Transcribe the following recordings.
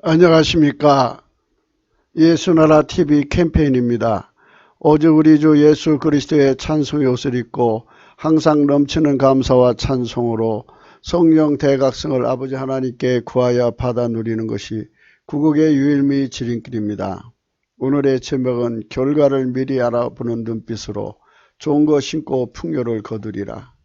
안녕하십니까. 예수나라 TV 캠페인입니다. 오직 우리 주 예수 그리스도의 찬송의 옷을 입고 항상 넘치는 감사와 찬송으로 성령 대각성을 아버지 하나님께 구하여 받아 누리는 것이 구국의 유일미 지름길입니다. 오늘의 제목은 결과를 미리 알아보는 눈빛으로 좋은 거 심고 풍요를 거두리라.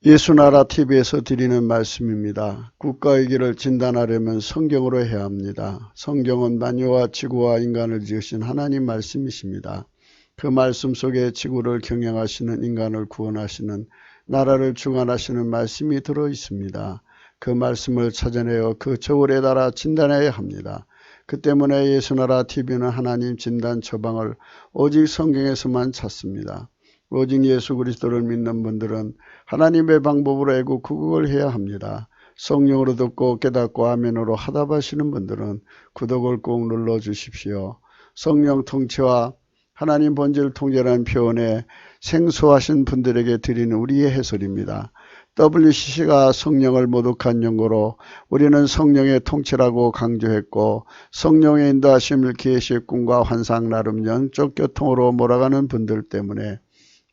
예수나라 TV에서 드리는 말씀입니다. 국가의 길을 진단하려면 성경으로 해야 합니다. 성경은 만유와 지구와 인간을 지으신 하나님 말씀이십니다. 그 말씀 속에 지구를 경영하시는, 인간을 구원하시는, 나라를 주관하시는 말씀이 들어 있습니다. 그 말씀을 찾아내어 그 저울에 달아 진단해야 합니다. 그 때문에 예수나라 TV는 하나님 진단 처방을 오직 성경에서만 찾습니다. 오직 예수 그리스도를 믿는 분들은 하나님의 방법으로 애국구국을 해야 합니다. 성령으로 듣고 깨닫고 아멘으로 하답하시는 분들은 구독을 꼭 눌러주십시오. 성령 통치와 하나님 본질 통제라는 표현에 생소하신 분들에게 드리는 우리의 해설입니다. WCC가 성령을 모독한 용어로 우리는 성령의 통치라고 강조했고, 성령의 인도하심을 계시의 꿈과 환상 나름 영적 교통으로 몰아가는 분들 때문에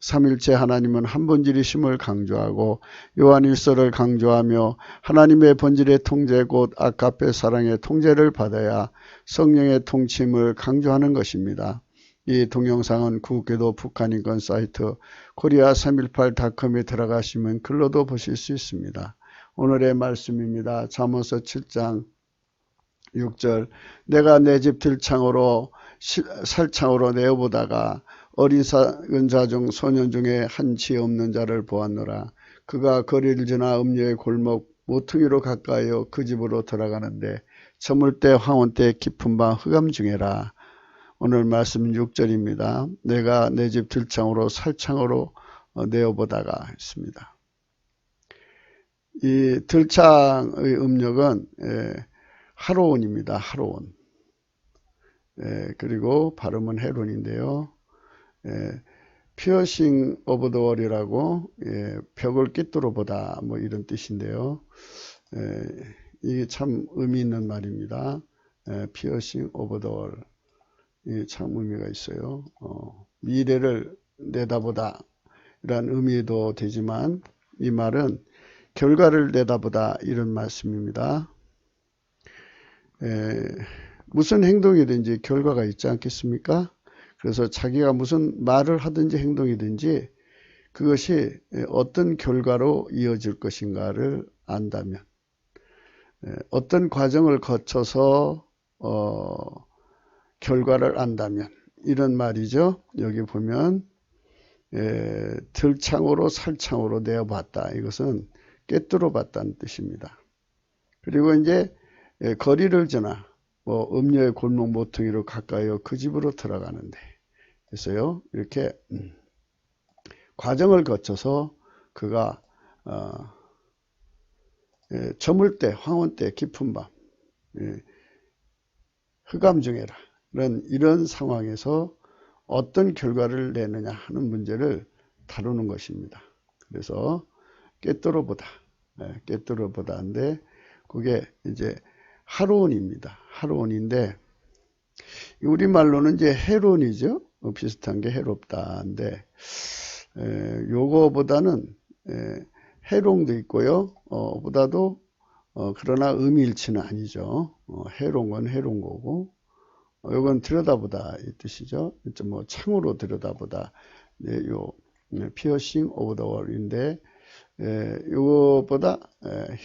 삼일체 하나님은 한 본질이심을 강조하고 요한일서를 강조하며 하나님의 본질의 통제 곧 아가페 사랑의 통제를 받아야 성령의 통치임을 강조하는 것입니다. 이 동영상은 국외도 북한인권 사이트 korea318.com에 들어가시면 글로도 보실 수 있습니다. 오늘의 말씀입니다. 잠언서 7장 6절. 내가 내 집 들창으로 살창으로 내어보다가 어린 작은 자 중 소년 중에 한치 없는 자를 보았노라. 그가 거리를 지나 음녀의 골목 모퉁이로 가까이어 그 집으로 들어가는데 저물 때 황혼 때 깊은 밤 흑암 중에라. 오늘 말씀 6절입니다. 내가 내 집 들창으로 살창으로 내어보다가 했습니다. 이 들창의 음력은 하로온입니다. 하로온. 그리고 발음은 헤론인데요. 피어싱 오브 더 월이라고 벽을 꿰뚫어 보다 뭐 이런 뜻인데요. 이게 참 의미 있는 말입니다. 피어싱 오브 더 월. 이게 참 의미가 있어요. 미래를 내다보다 이런 의미도 되지만 이 말은 결과를 내다보다 이런 말씀입니다. 무슨 행동이든지 결과가 있지 않겠습니까? 그래서 자기가 무슨 말을 하든지 행동이든지 그것이 어떤 결과로 이어질 것인가를 안다면, 어떤 과정을 거쳐서 결과를 안다면 이런 말이죠. 여기 보면 들창으로 살창으로 내어봤다. 이것은 꿰뚫어 봤다는 뜻입니다. 그리고 이제 거리를 지나 음녀의 골목 모퉁이로 가까이어 그 집으로 들어가는데 그래서요 이렇게 과정을 거쳐서 그가 저물 때 황혼 때 깊은 밤 흑암 중에라 이런 상황에서 어떤 결과를 내느냐 하는 문제를 다루는 것입니다. 그래서 꿰뚫어 보다 꿰뚫어 보다인데 그게 이제 하로온입니다. 하로온인데 우리말로는 이제 헤론이죠. 비슷한 게 해롭다인데 요거보다는 해롱도 있고요. 보다도 그러나 의미일치는 아니죠. 해롱은 해롱거고 요건 들여다보다 이 뜻이죠. 뭐 창으로 들여다보다 요 피어싱 오브 더 월인데 요거보다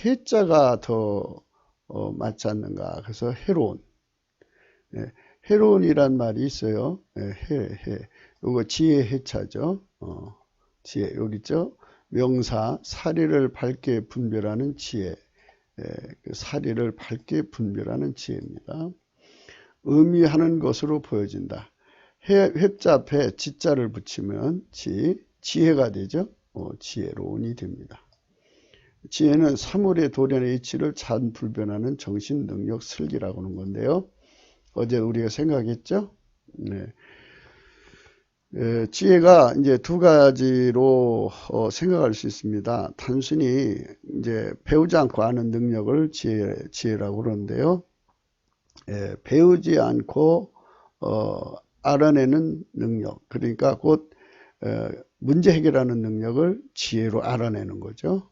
해자가 더 맞지 않는가. 그래서 해론. 해론이란 말이 있어요. 요거 지혜 해차죠. 지혜 여기 있죠. 명사 사리를 밝게 분별하는 지혜. 그 사리를 밝게 분별하는 지혜입니다. 의미하는 것으로 보여진다. 회자 앞에 지자를 붙이면 지혜가 되죠. 지혜로운이 됩니다. 지혜는 사물의 도련의 이치를 잘 분별하는 정신 능력 슬기라고 하는 건데요. 어제 우리가 생각했죠. 지혜가 이제 두 가지로 생각할 수 있습니다. 단순히 이제 배우지 않고 아는 능력을 지혜라고 그러는데요. 배우지 않고 알아내는 능력, 그러니까 곧 문제 해결하는 능력을 지혜로 알아내는 거죠.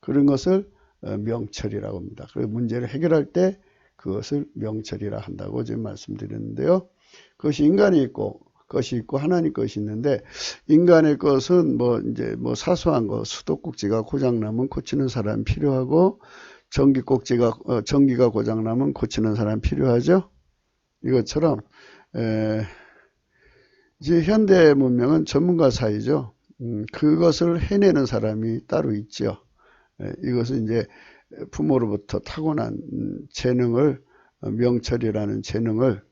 그런 것을 명철이라고 합니다. 그리고 문제를 해결할 때 그것을 명철이라 한다고 지금 말씀드렸는데요. 그것이 인간이 있고 것이 있고 하나님 것이 있는데, 인간의 것은 이제 사소한 거, 수도꼭지가 고장나면 고치는 사람이 필요하고, 전기가 고장나면 고치는 사람이 필요하죠. 이것처럼 이제 현대 문명은 전문가 사이죠. 그것을 해내는 사람이 따로 있죠. 이것은 이제 부모로부터 타고난 재능을, 명철이라는 재능을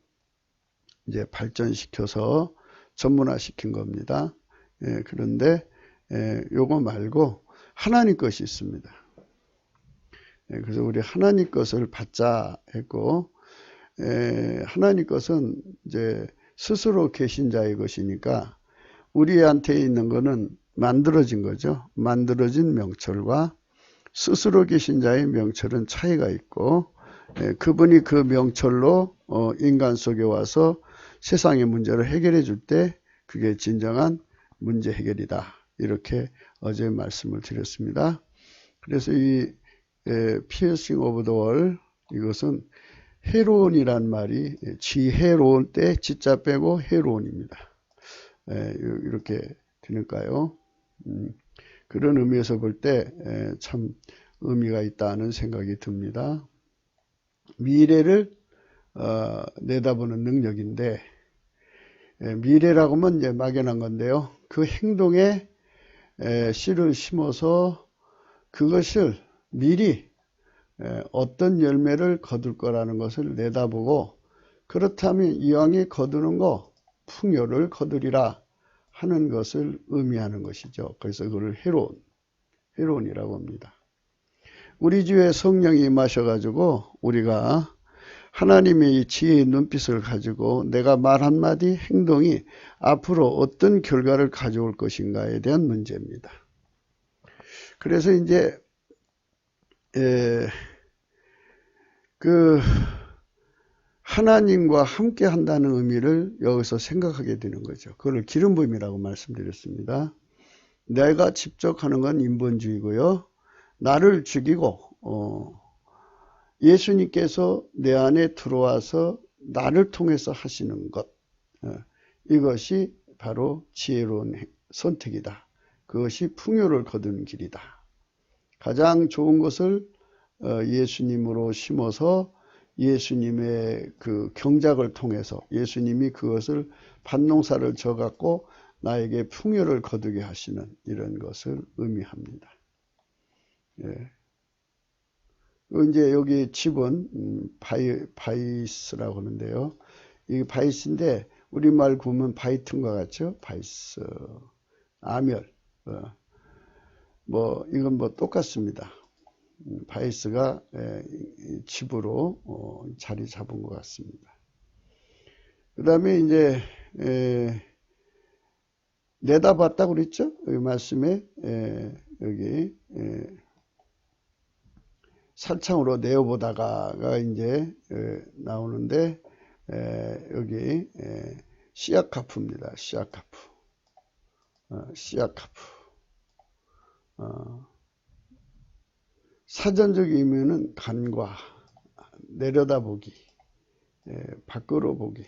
이제 발전시켜서 전문화시킨 겁니다. 그런데 요거 말고 하나님 것이 있습니다. 그래서 우리 하나님 것을 받자 했고, 하나님 것은 이제 스스로 계신 자의 것이니까 우리한테 있는 거는 만들어진 거죠. 만들어진 명철과 스스로 계신 자의 명철은 차이가 있고, 그분이 그 명철로 인간 속에 와서 세상의 문제를 해결해 줄 때 그게 진정한 문제 해결이다. 이렇게 어제 말씀을 드렸습니다. 그래서 이 piercing of the wall, 이것은 해로운이란 말이 지혜로운 때 지자 빼고 해로운입니다. 이렇게 되니까요. 그런 의미에서 볼 때 참 의미가 있다는 생각이 듭니다. 미래를 내다보는 능력인데, 미래라고 하면 이제 막연한 건데요. 그 행동에 씨를 심어서 그것을 미리 어떤 열매를 거둘 거라는 것을 내다보고, 그렇다면 이왕에 거두는 거 풍요를 거두리라 하는 것을 의미하는 것이죠. 그래서 그걸 해로운이라고 합니다. 우리 주에 성령이 임하셔가지고 우리가 하나님의 이 지혜의 눈빛을 가지고 내가 말 한마디 행동이 앞으로 어떤 결과를 가져올 것인가에 대한 문제입니다. 그래서 이제 그 하나님과 함께 한다는 의미를 여기서 생각하게 되는 거죠. 그걸 기름 부음이라고 말씀드렸습니다. 내가 직접 하는 건 인본주의고요. 나를 죽이고 예수님께서 내 안에 들어와서 나를 통해서 하시는 것, 이것이 바로 지혜로운 선택이다. 그것이 풍요를 거두는 길이다. 가장 좋은 것을 예수님으로 심어서 예수님의 그 경작을 통해서 예수님이 그것을 밭농사를 져갖고 나에게 풍요를 거두게 하시는 이런 것을 의미합니다. 이제 여기 집은 바이스라고 하는데요. 이 바이스인데 우리말 구우면 바이튼과 같죠? 바이스, 아멸. 이건 똑같습니다. 바이스가 집으로 자리 잡은 것 같습니다. 그 다음에 이제 내다봤다고 그랬죠? 여기 말씀에 여기 살창으로 내어보다가가 이제 나오는데, 여기 시아카프입니다. 시아카프. 사전적 의미는 간과, 내려다보기, 밖으로 보기,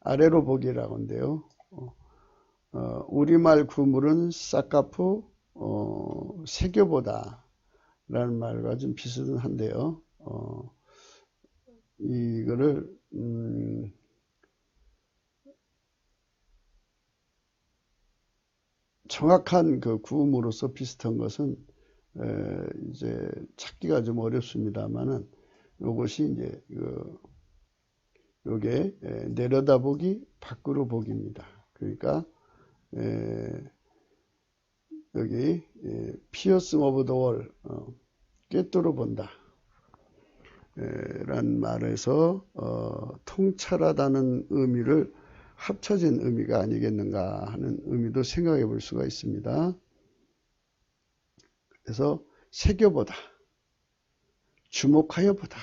아래로 보기라고 하는데요. 우리말 구물은 사카프, 새겨보다 라는 말과 좀 비슷한데요. 이거를 정확한 그 구음으로서 비슷한 것은 이제 찾기가 좀 어렵습니다만은, 이것이 이제 요게 내려다보기, 밖으로 보기입니다. 그러니까 여기 피어싱 오브 더 월, 꿰뚫어 본다 라는 말에서 통찰하다는 의미를 합쳐진 의미가 아니겠는가 하는 의미도 생각해 볼 수가 있습니다. 그래서 새겨보다, 주목하여 보다,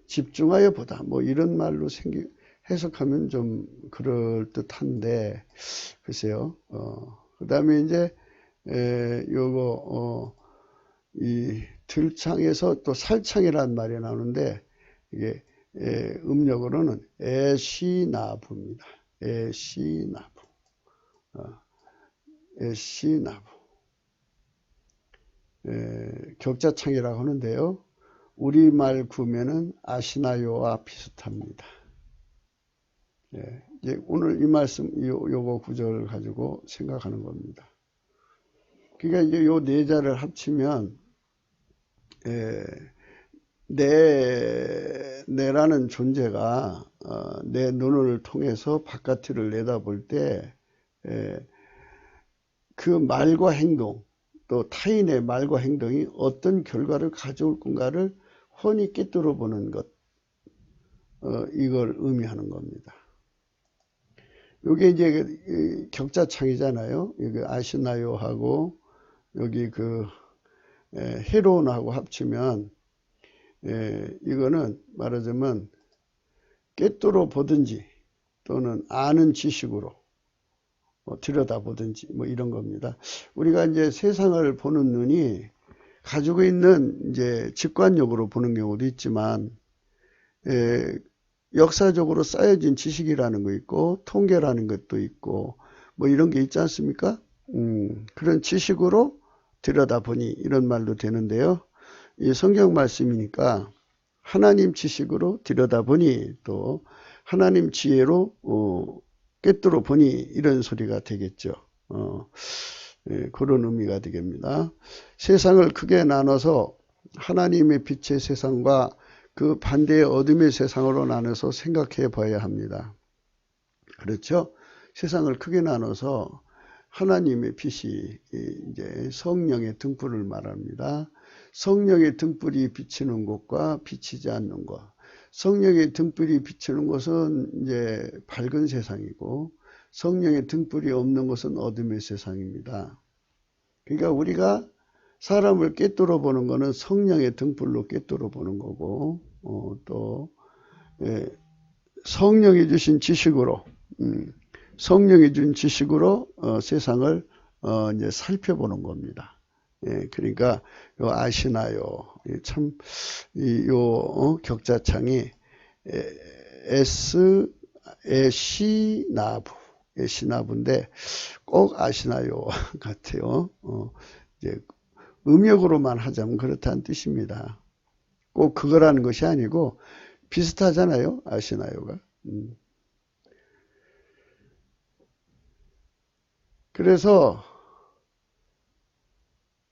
집중하여 보다, 뭐 이런 말로 해석하면 좀 그럴듯한데, 글쎄요. 그 다음에 이제, 이 들창에서 또 살창이라는 말이 나오는데, 이게, 음력으로는 애시나부입니다. 애시나부. 애시나부. 격자창이라고 하는데요. 우리말 구면은 아시나요와 비슷합니다. 이제 오늘 이 말씀, 요거 구절을 가지고 생각하는 겁니다. 그러니까 이제 요 네 자를 합치면, 내라는 존재가, 내 눈을 통해서 바깥을 내다볼 때, 그 말과 행동, 또 타인의 말과 행동이 어떤 결과를 가져올 건가를 훤히 꿰뚫어 보는 것, 이걸 의미하는 겁니다. 요게 이제 격자창이잖아요. 여기 아시나요 하고 여기 그 헤론하고 합치면 이거는 말하자면 꿰뚫어 보든지 또는 아는 지식으로 들여다보든지 뭐 이런 겁니다. 우리가 이제 세상을 보는 눈이 가지고 있는 이제 직관력으로 보는 경우도 있지만, 역사적으로 쌓여진 지식이라는 거 있고, 통계라는 것도 있고, 뭐 이런 게 있지 않습니까? 그런 지식으로 들여다보니 이런 말도 되는데요. 이 성경 말씀이니까 하나님 지식으로 들여다보니 또 하나님 지혜로 꿰뚫어 보니 이런 소리가 되겠죠. 그런 의미가 되겠습니다. 세상을 크게 나눠서 하나님의 빛의 세상과 그 반대의 어둠의 세상으로 나눠서 생각해 봐야 합니다. 그렇죠? 세상을 크게 나눠서 하나님의 빛이 이제 성령의 등불을 말합니다. 성령의 등불이 비치는 곳과 비치지 않는 곳. 성령의 등불이 비치는 곳은 이제 밝은 세상이고, 성령의 등불이 없는 곳은 어둠의 세상입니다. 그러니까 우리가 사람을 꿰뚫어 보는 것은 성령의 등불로 꿰뚫어 보는 거고, 또 성령이 주신 지식으로, 성령이 준 지식으로 세상을 이제 살펴보는 겁니다. 그러니까 요 아시나요? 참 요 격자창이 에시나부인데 꼭 아시나요 같아요. 이제 음역으로만 하자면 그렇다는 뜻입니다. 꼭 그거라는 것이 아니고 비슷하잖아요. 아시나요가. 그래서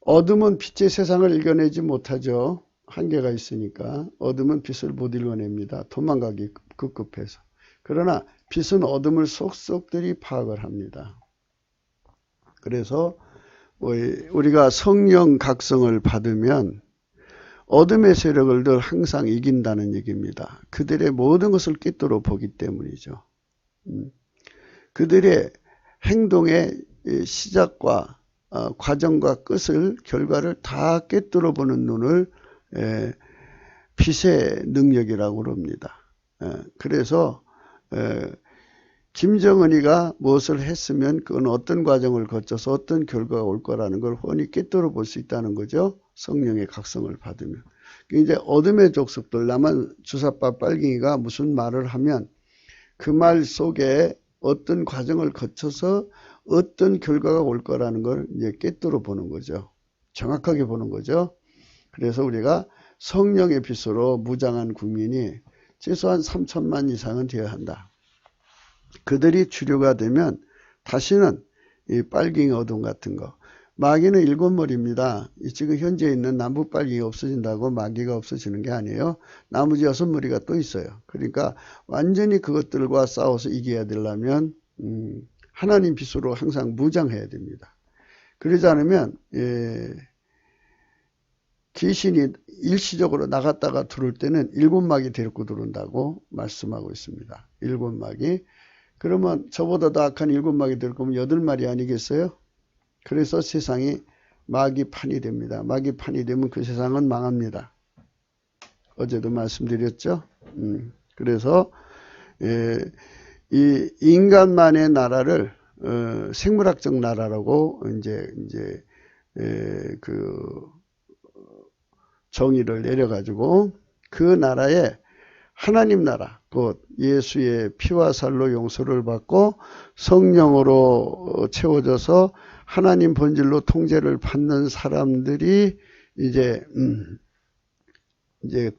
어둠은 빛의 세상을 읽어내지 못하죠. 한계가 있으니까. 어둠은 빛을 못 읽어냅니다. 도망가기 급급해서. 그러나 빛은 어둠을 속속들이 파악을 합니다. 그래서 우리가 성령 각성을 받으면 어둠의 세력을 늘 항상 이긴다는 얘기입니다. 그들의 모든 것을 꿰뚫어 보기 때문이죠. 그들의 행동의 시작과 과정과 끝을, 결과를 다 꿰뚫어 보는 눈을 빛의 능력이라고 그럽니다. 그래서 김정은이가 무엇을 했으면 그건 어떤 과정을 거쳐서 어떤 결과가 올 거라는 걸 훤히 꿰뚫어 볼 수 있다는 거죠. 성령의 각성을 받으면. 이제 어둠의 족속들, 남한 주사파 빨갱이가 무슨 말을 하면 그 말 속에 어떤 과정을 거쳐서 어떤 결과가 올 거라는 걸 이제 꿰뚫어 보는 거죠. 정확하게 보는 거죠. 그래서 우리가 성령의 빛으로 무장한 국민이 최소한 3천만 이상은 되어야 한다. 그들이 주류가 되면 다시는 이 빨갱이 어둠 같은 거, 마귀는 일곱 머리입니다. 지금 현재 있는 남북 빨갱이가 없어진다고 마귀가 없어지는 게 아니에요. 나머지 6머리가 또 있어요. 그러니까 완전히 그것들과 싸워서 이겨야 되려면 하나님 빛으로 항상 무장해야 됩니다. 그러지 않으면 귀신이 일시적으로 나갔다가 들어올 때는 7마귀 데리고 들어온다고 말씀하고 있습니다. 7마귀. 그러면 저보다 더 악한 7마귀 될 거면 8마리 아니겠어요? 그래서 세상이 마귀판이 됩니다. 마귀판이 되면 그 세상은 망합니다. 어제도 말씀드렸죠. 그래서 이 인간만의 나라를 생물학적 나라라고 이제 그 정의를 내려가지고 그 나라에 하나님 나라, 곧 예수의 피와 살로 용서를 받고 성령으로 채워져서 하나님 본질로 통제를 받는 사람들이 이제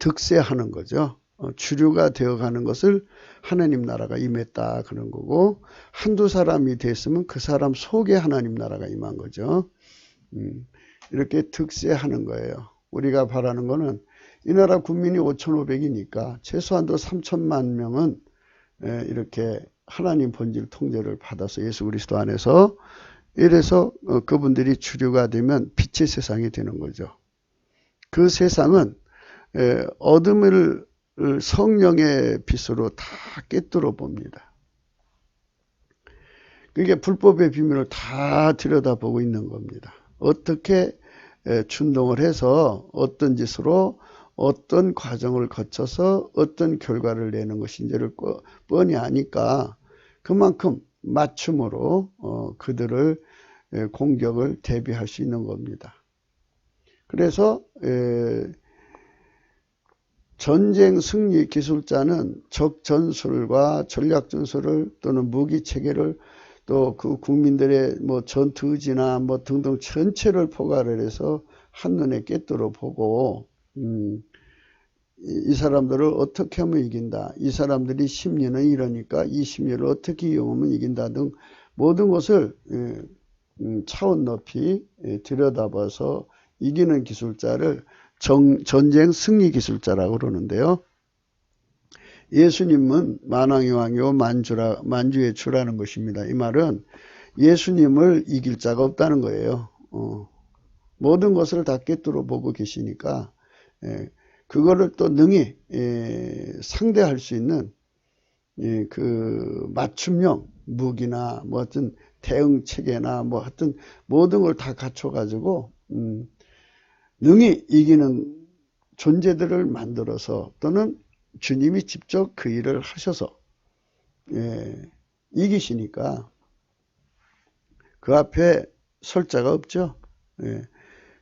득세하는 거죠. 주류가 되어가는 것을 하나님 나라가 임했다 그런 거고, 한두 사람이 됐으면 그 사람 속에 하나님 나라가 임한 거죠. 이렇게 득세하는 거예요. 우리가 바라는 거는 이 나라 국민이 5,500이니까 최소한도 3천만 명은 이렇게 하나님 본질 통제를 받아서 예수 그리스도 안에서, 이래서 그분들이 주류가 되면 빛의 세상이 되는 거죠. 그 세상은 어둠을 성령의 빛으로 다 꿰뚫어 봅니다. 그게 불법의 비밀을 다 들여다보고 있는 겁니다. 어떻게 준동을 해서 어떤 짓으로 어떤 과정을 거쳐서 어떤 결과를 내는 것인지를 뻔히 아니까 그만큼 맞춤으로 그들을 공격을 대비할 수 있는 겁니다. 그래서 전쟁 승리 기술자는 적 전술과 전략 전술을 또는 무기 체계를 또 그 국민들의 뭐 전투 의지나 뭐 등등 전체를 포괄을 해서 한눈에 꿰뚫어 보고 이 사람들을 어떻게 하면 이긴다. 이 사람들이 심리는 이러니까 이 심리를 어떻게 이용하면 이긴다 등 모든 것을 차원 높이 들여다봐서 이기는 기술자를 전쟁 승리 기술자라고 그러는데요. 예수님은 만왕의 왕이요 만주의 주라는 것입니다. 이 말은 예수님을 이길 자가 없다는 거예요. 모든 것을 다 꿰뚫어 보고 계시니까 그거를 또 능히 상대할 수 있는 그 맞춤형 무기나 뭐 어떤 대응 체계나 뭐 하여튼 모든 걸 다 갖춰가지고 능히 이기는 존재들을 만들어서 또는 주님이 직접 그 일을 하셔서 이기시니까 그 앞에 설 자가 없죠.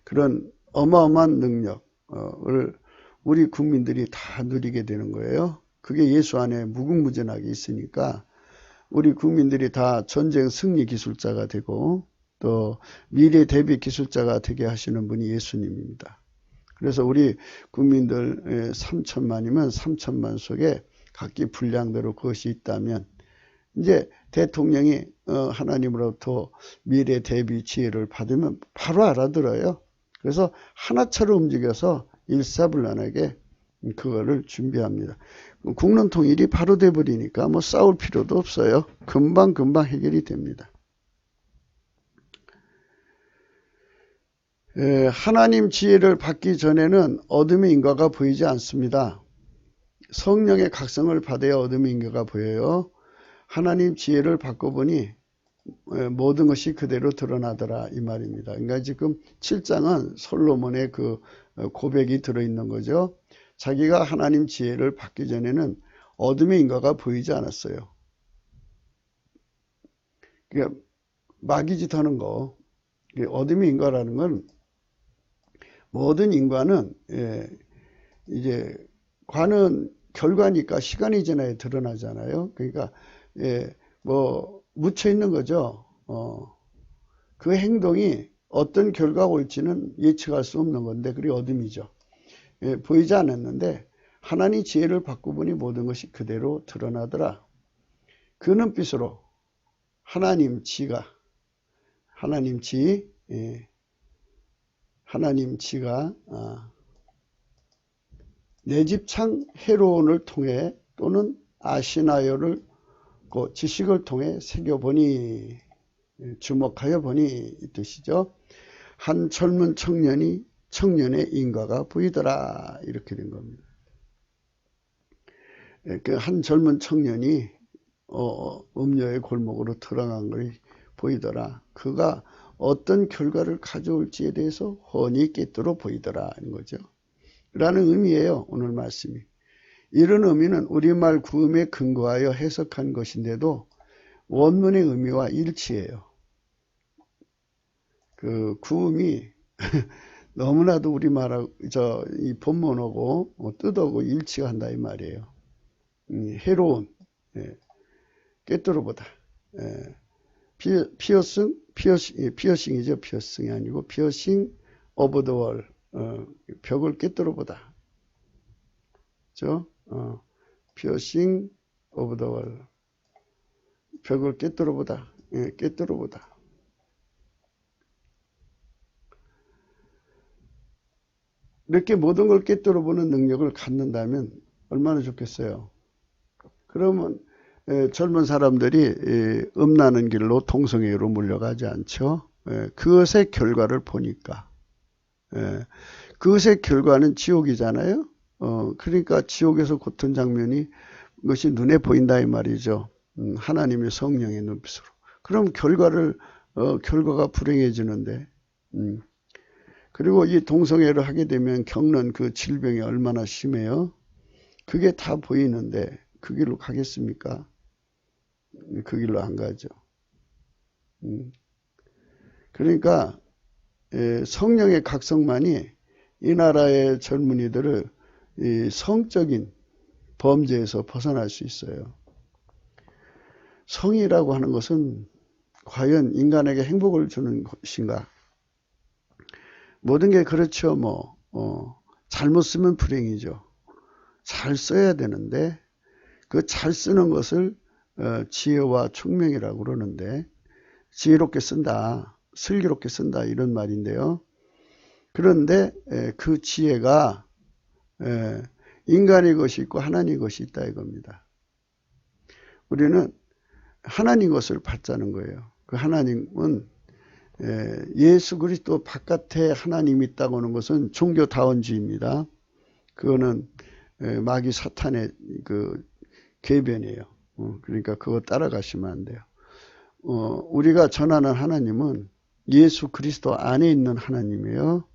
그런 어마어마한 능력을 우리 국민들이 다 누리게 되는 거예요. 그게 예수 안에 무궁무진하게 있으니까 우리 국민들이 다 전쟁 승리 기술자가 되고 또 미래 대비 기술자가 되게 하시는 분이 예수님입니다. 그래서 우리 국민들 3천만이면 3천만 속에 각기 분량대로 그것이 있다면 이제 대통령이 하나님으로부터 미래 대비 지혜를 받으면 바로 알아들어요. 그래서 하나처럼 움직여서 일사불란하게 그거를 준비합니다. 국론 통일이 바로 돼버리니까 뭐 싸울 필요도 없어요. 금방 해결이 됩니다. 하나님 지혜를 받기 전에는 어둠의 인과가 보이지 않습니다. 성령의 각성을 받아야 어둠의 인과가 보여요. 하나님 지혜를 받고 보니 모든 것이 그대로 드러나더라 이 말입니다. 그러니까 지금 7장은 솔로몬의 그 고백이 들어있는 거죠. 자기가 하나님 지혜를 받기 전에는 어둠의 인과가 보이지 않았어요. 그러니까 마귀짓 하는 거, 어둠의 인과라는 건 모든 인과는 이제 관은 결과니까 시간이 지나야 드러나잖아요. 그러니까 뭐 묻혀 있는 거죠. 그 행동이 어떤 결과가 올지는 예측할 수 없는 건데 그게 어둠이죠. 보이지 않았는데 하나님 지혜를 받고 보니 모든 것이 그대로 드러나더라. 그 눈빛으로 하나님 지가 내 집창 헤로온을 통해 또는 아시나요를 그 지식을 통해 새겨보니 주목하여 보니 이 뜻이죠. 한 젊은 청년의 인과가 보이더라 이렇게 된 겁니다. 그 한 젊은 청년이 음녀의 골목으로 들어간 것이 보이더라. 그가 어떤 결과를 가져올지에 대해서 훤히 꿰뚫어 보이더라 하는 거죠. 라는 의미예요. 오늘 말씀이. 이런 의미는 우리말 구음에 근거하여 해석한 것인데도 원문의 의미와 일치해요. 그 구음이 너무나도 우리말하고 이 본문하고 뜻하고 일치가 한다 이 말이에요. 해로운, 꿰뚫어보다. 피어싱이죠. 피어싱이 아니고 피어싱 오브 더 월, 벽을 꿰뚫어보다. 그죠? 피어싱 오브 더 월, 벽을 꿰뚫어보다. 꿰뚫어보다. 이렇게 모든 걸 꿰뚫어보는 능력을 갖는다면 얼마나 좋겠어요. 그러면 젊은 사람들이 음란한 길로 동성애로 물려가지 않죠. 그것의 결과를 보니까. 그것의 결과는 지옥이잖아요. 그러니까 지옥에서 고통 장면이 그것이 눈에 보인다 이 말이죠. 하나님의 성령의 눈빛으로. 그럼 결과가 불행해지는데. 그리고 이 동성애를 하게 되면 겪는 그 질병이 얼마나 심해요. 그게 다 보이는데 그 길로 가겠습니까? 그 길로 안 가죠. 그러니까 성령의 각성만이 이 나라의 젊은이들을 이 성적인 범죄에서 벗어날 수 있어요. 성이라고 하는 것은 과연 인간에게 행복을 주는 것인가? 모든 게 그렇죠. 잘못 쓰면 불행이죠. 잘 써야 되는데 그 잘 쓰는 것을 지혜와 총명이라고 그러는데 지혜롭게 쓴다, 슬기롭게 쓴다 이런 말인데요. 그런데 그 지혜가 인간의 것이 있고 하나님의 것이 있다 이겁니다. 우리는 하나님 것을 받자는 거예요. 그 하나님은 예수 그리스도 바깥에 하나님이 있다고 하는 것은 종교다원주의입니다. 그거는 마귀 사탄의 그 궤변이에요. 그러니까 그거 따라가시면 안 돼요. 우리가 전하는 하나님은 예수 그리스도 안에 있는 하나님이에요.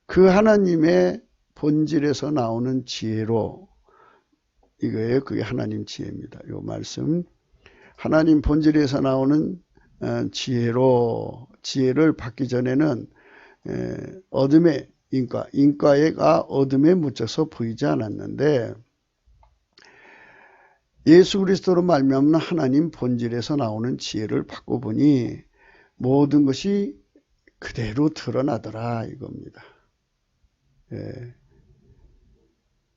그 하나님의 본질에서 나오는 지혜로 이거예요. 그게 하나님 지혜입니다. 이 말씀. 하나님 본질에서 나오는 지혜를 받기 전에는 어둠의 인과가 어둠에 묻혀서 보이지 않았는데 예수 그리스도로 말미암는 하나님 본질에서 나오는 지혜를 받고 보니 모든 것이 그대로 드러나더라 이겁니다.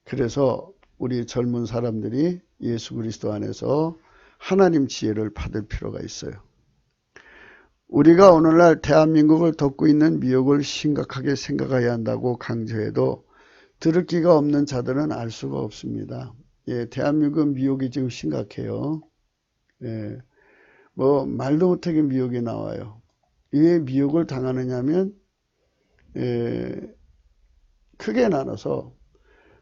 그래서 우리 젊은 사람들이 예수 그리스도 안에서 하나님 지혜를 받을 필요가 있어요. 우리가 오늘날 대한민국을 덮고 있는 미혹을 심각하게 생각해야 한다고 강조해도 들을 기가 없는 자들은 알 수가 없습니다. 대한민국 미혹이 지금 심각해요. 말도 못하게 미혹이 나와요. 왜 미혹을 당하느냐면 크게 나눠서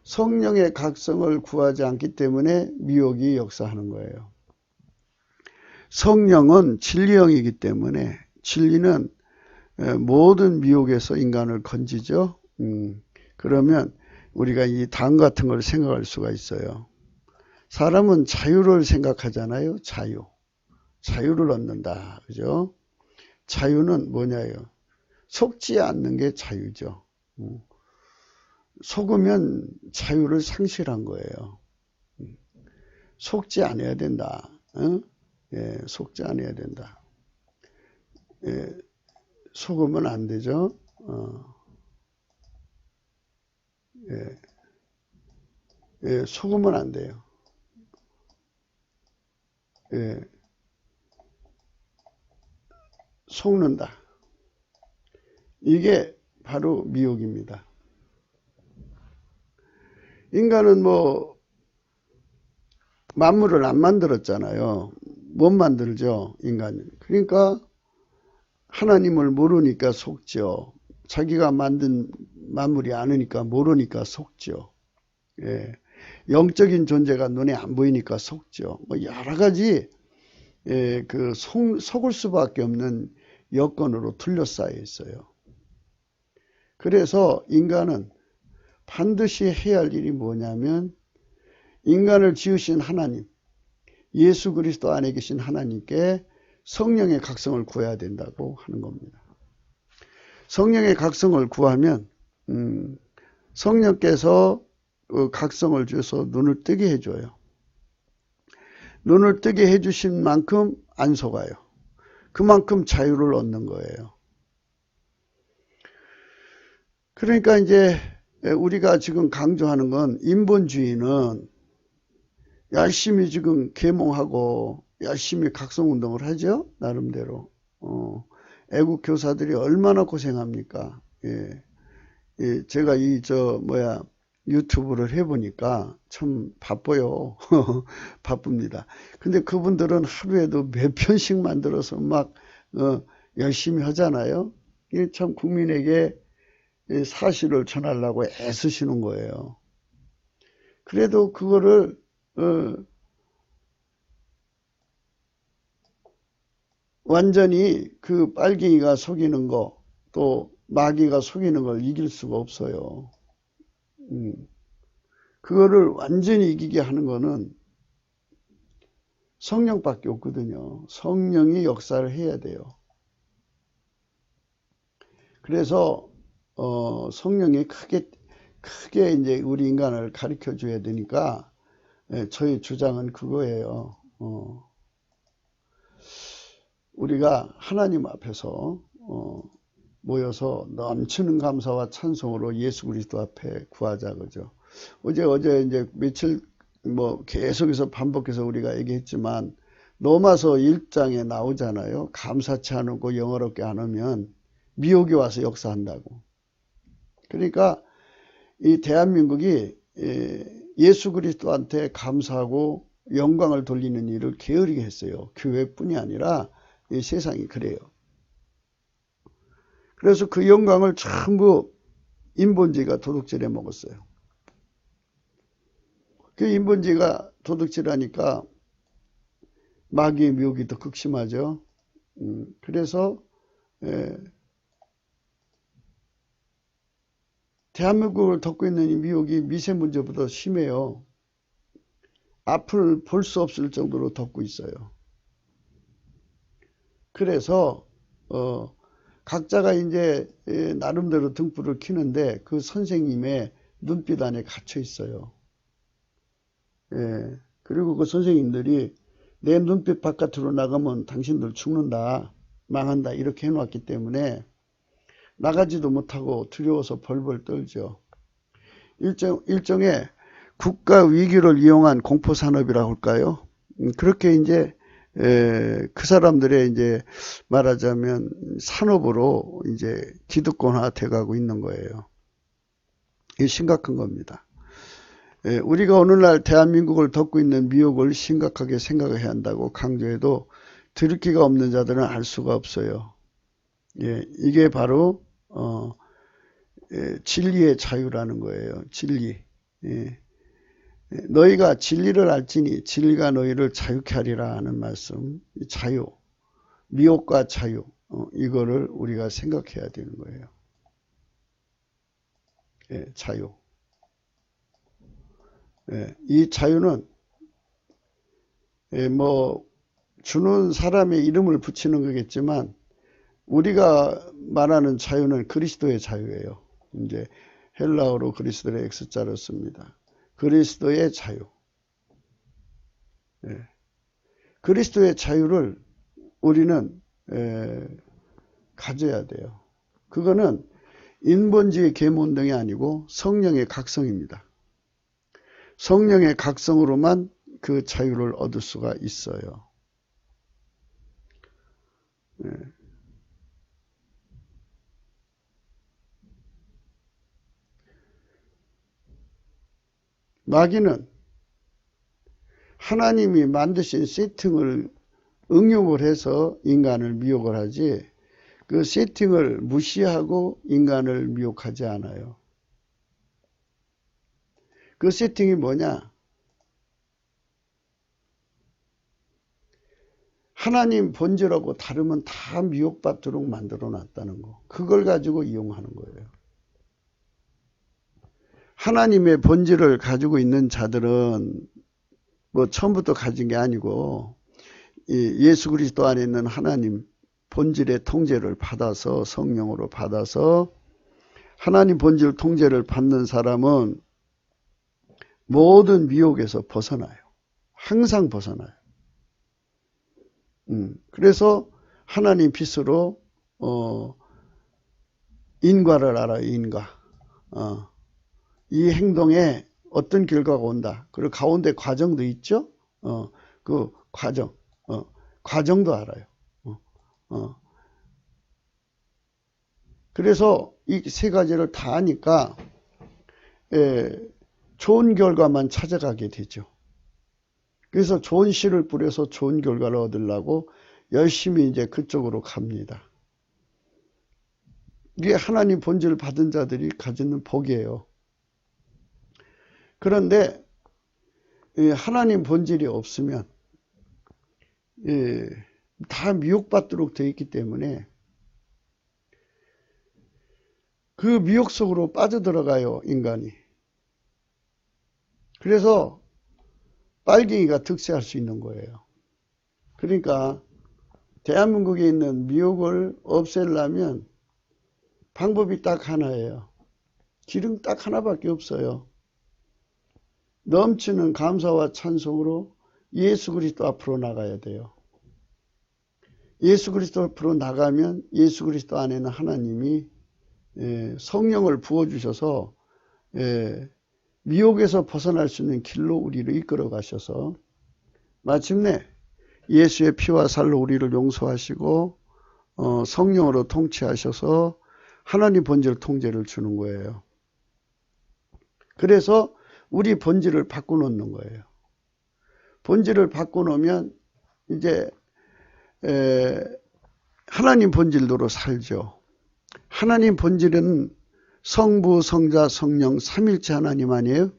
성령의 각성을 구하지 않기 때문에 미혹이 역사하는 거예요. 성령은 진리형이기 때문에 진리는 모든 미혹에서 인간을 건지죠. 그러면 우리가 이 당 같은 걸 생각할 수가 있어요. 사람은 자유를 생각하잖아요. 자유를 얻는다. 그죠? 자유는 뭐냐요? 속지 않는 게 자유죠. 속으면 자유를 상실한 거예요. 속지 않아야 된다. 속지 않아야 된다. 속으면 안 되죠. 속으면 안 돼요. 속는다. 이게 바로 미혹입니다. 인간은 만물을 안 만들었잖아요. 못 만들죠, 인간은. 그러니까 하나님을 모르니까 속죠. 자기가 만든 만물이 아니니까 모르니까 속죠. 영적인 존재가 눈에 안 보이니까 속죠. 뭐 여러 가지 속을 수밖에 없는 여건으로 둘러싸여 있어요. 그래서 인간은 반드시 해야 할 일이 뭐냐면 인간을 지으신 하나님, 예수 그리스도 안에 계신 하나님께 성령의 각성을 구해야 된다고 하는 겁니다. 성령의 각성을 구하면 성령께서 그 각성을 주셔서 눈을 뜨게 해줘요. 눈을 뜨게 해주신 만큼 안 속아요. 그만큼 자유를 얻는 거예요. 그러니까 이제 우리가 지금 강조하는 건 인본주의는 열심히 지금 계몽하고 열심히 각성운동을 하죠. 나름대로. 애국 교사들이 얼마나 고생합니까? 제가 유튜브를 해보니까 참 바빠요. 바쁩니다. 근데 그분들은 하루에도 몇 편씩 만들어서 막 열심히 하잖아요. 이게 참 국민에게 사실을 전하려고 애쓰시는 거예요. 그래도 그거를 완전히 그 빨갱이가 속이는 거, 또 마귀가 속이는 걸 이길 수가 없어요. 그거를 완전히 이기게 하는 거는 성령밖에 없거든요. 성령이 역사를 해야 돼요. 그래서 성령이 크게 이제 우리 인간을 가르쳐 줘야 되니까 저희 주장은 그거예요. 우리가 하나님 앞에서 모여서 넘치는 감사와 찬송으로 예수 그리스도 앞에 구하자, 그죠? 어제 이제 며칠 계속해서 반복해서 우리가 얘기했지만 로마서 1장에 나오잖아요. 감사치 않고 영어롭게 안 하면 미혹이 와서 역사한다고. 그러니까 이 대한민국이 예수 그리스도한테 감사하고 영광을 돌리는 일을 게으르게 했어요. 교회뿐이 아니라 이 세상이 그래요. 그래서 그 영광을 전부 인본주의가 도둑질해 먹었어요. 그 인본주의가 도둑질하니까 마귀의 미혹이 더 극심하죠. 그래서 대한민국을 덮고 있는 이 미혹이 미세먼지보다 심해요. 앞을 볼 수 없을 정도로 덮고 있어요. 그래서 각자가 이제 나름대로 등불을 켜는데 그 선생님의 눈빛 안에 갇혀 있어요. 그리고 그 선생님들이 내 눈빛 바깥으로 나가면 당신들 죽는다, 망한다 이렇게 해놓았기 때문에 나가지도 못하고 두려워서 벌벌 떨죠. 일종의 국가 위기를 이용한 공포산업이라고 할까요? 그렇게 이제 그 사람들의 이제 말하자면 산업으로 이제 기득권화 돼가고 있는 거예요. 이게 심각한 겁니다. 우리가 오늘날 대한민국을 덮고 있는 미혹을 심각하게 생각해야 한다고 강조해도 들을 기가 없는 자들은 알 수가 없어요. 이게 바로 진리의 자유라는 거예요. 진리. 너희가 진리를 알지니 진리가 너희를 자유케 하리라 하는 말씀. 자유, 미혹과 자유, 이거를 우리가 생각해야 되는 거예요. 자유. 이 자유는 주는 사람의 이름을 붙이는 거겠지만 우리가 말하는 자유는 그리스도의 자유예요. 이제 헬라어로 그리스도의 X자를 씁니다. 그리스도의 자유. 그리스도의 자유를 우리는 가져야 돼요. 그거는 인본주의 계몽운동이 아니고 성령의 각성입니다. 성령의 각성으로만 그 자유를 얻을 수가 있어요. 마귀는 하나님이 만드신 세팅을 응용을 해서 인간을 미혹을 하지 그 세팅을 무시하고 인간을 미혹하지 않아요. 그 세팅이 뭐냐? 하나님 본질하고 다르면 다 미혹받도록 만들어 놨다는 거. 그걸 가지고 이용하는 거예요. 하나님의 본질을 가지고 있는 자들은 뭐 처음부터 가진 게 아니고 예수 그리스도 안에 있는 하나님 본질의 통제를 받아서 성령으로 받아서 하나님 본질 통제를 받는 사람은 모든 미혹에서 벗어나요. 항상 벗어나요. 그래서 하나님 빛으로 인과를 알아요. 인과. 이 행동에 어떤 결과가 온다. 그리고 가운데 과정도 있죠. 그 과정도 알아요. 그래서 이 세 가지를 다 아니까 좋은 결과만 찾아가게 되죠. 그래서 좋은 씨를 뿌려서 좋은 결과를 얻으려고 열심히 이제 그쪽으로 갑니다. 이게 하나님 본질을 받은 자들이 가지는 복이에요. 그런데 하나님 본질이 없으면 다 미혹받도록 되어 있기 때문에 그 미혹 속으로 빠져들어가요, 인간이. 그래서 빨갱이가 득세할 수 있는 거예요. 그러니까 대한민국에 있는 미혹을 없애려면 방법이 딱 하나예요. 길은 딱 하나밖에 없어요. 넘치는 감사와 찬송으로 예수 그리스도 앞으로 나가야 돼요. 예수 그리스도 앞으로 나가면 예수 그리스도 안에는 하나님이 성령을 부어주셔서 미혹에서 벗어날 수 있는 길로 우리를 이끌어 가셔서 마침내 예수의 피와 살로 우리를 용서하시고 성령으로 통치하셔서 하나님 본질 통제를 주는 거예요. 그래서 우리 본질을 바꿔놓는 거예요. 본질을 바꿔놓으면 이제 하나님 본질대로 살죠. 하나님 본질은 성부, 성자, 성령, 삼일체 하나님 아니에요?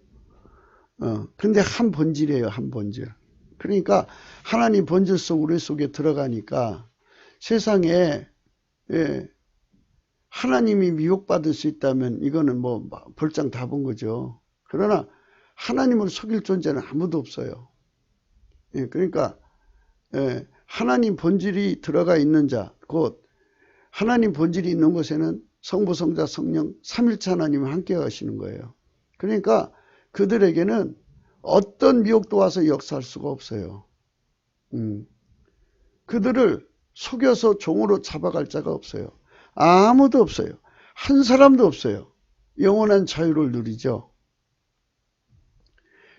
근데 한 본질이에요, 한 본질. 그러니까 하나님 본질 속 우리 속에 들어가니까 세상에 하나님이 미혹받을 수 있다면 이거는 뭐 볼장 다 본 거죠. 그러나 하나님을 속일 존재는 아무도 없어요. 그러니까 하나님 본질이 들어가 있는 자, 곧 하나님 본질이 있는 곳에는 성부, 성자, 성령, 삼일체 하나님이 함께 가시는 거예요. 그러니까 그들에게는 어떤 미혹도 와서 역사할 수가 없어요. 그들을 속여서 종으로 잡아갈 자가 없어요. 아무도 없어요. 한 사람도 없어요. 영원한 자유를 누리죠.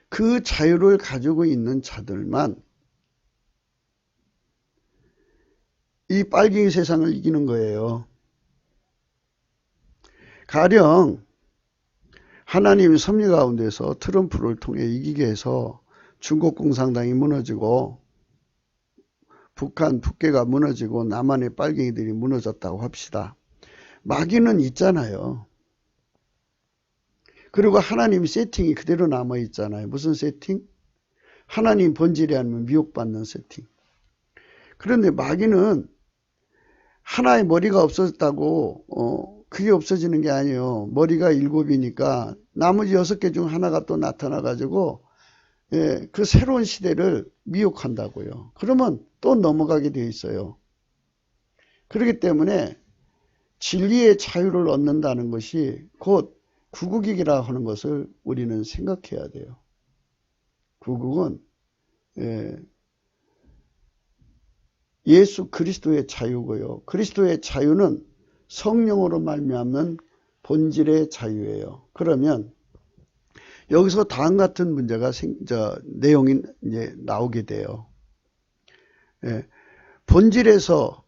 그 자유를 가지고 있는 자들만 이 빨갱이 세상을 이기는 거예요. 가령 하나님이 섭리 가운데서 트럼프를 통해 이기게 해서 중국 공산당이 무너지고 북한 북괴가 무너지고 남한의 빨갱이들이 무너졌다고 합시다. 마귀는 있잖아요. 그리고 하나님 세팅이 그대로 남아있잖아요. 무슨 세팅? 하나님 본질이 아니면 미혹받는 세팅. 그런데 마귀는 하나의 머리가 없어졌다고 그게 없어지는 게 아니에요. 머리가 7이니까 나머지 6개 중 하나가 또 나타나 가지고 그 새로운 시대를 미혹한다고요. 그러면 또 넘어가게 되어 있어요. 그렇기 때문에 진리의 자유를 얻는다는 것이 곧 구국이라 하는 것을 우리는 생각해야 돼요. 구국은 예수 그리스도의 자유고요. 그리스도의 자유는 성령으로 말미암는 본질의 자유예요. 그러면 여기서 다음 같은 문제가 내용이 이제 나오게 돼요. 본질에서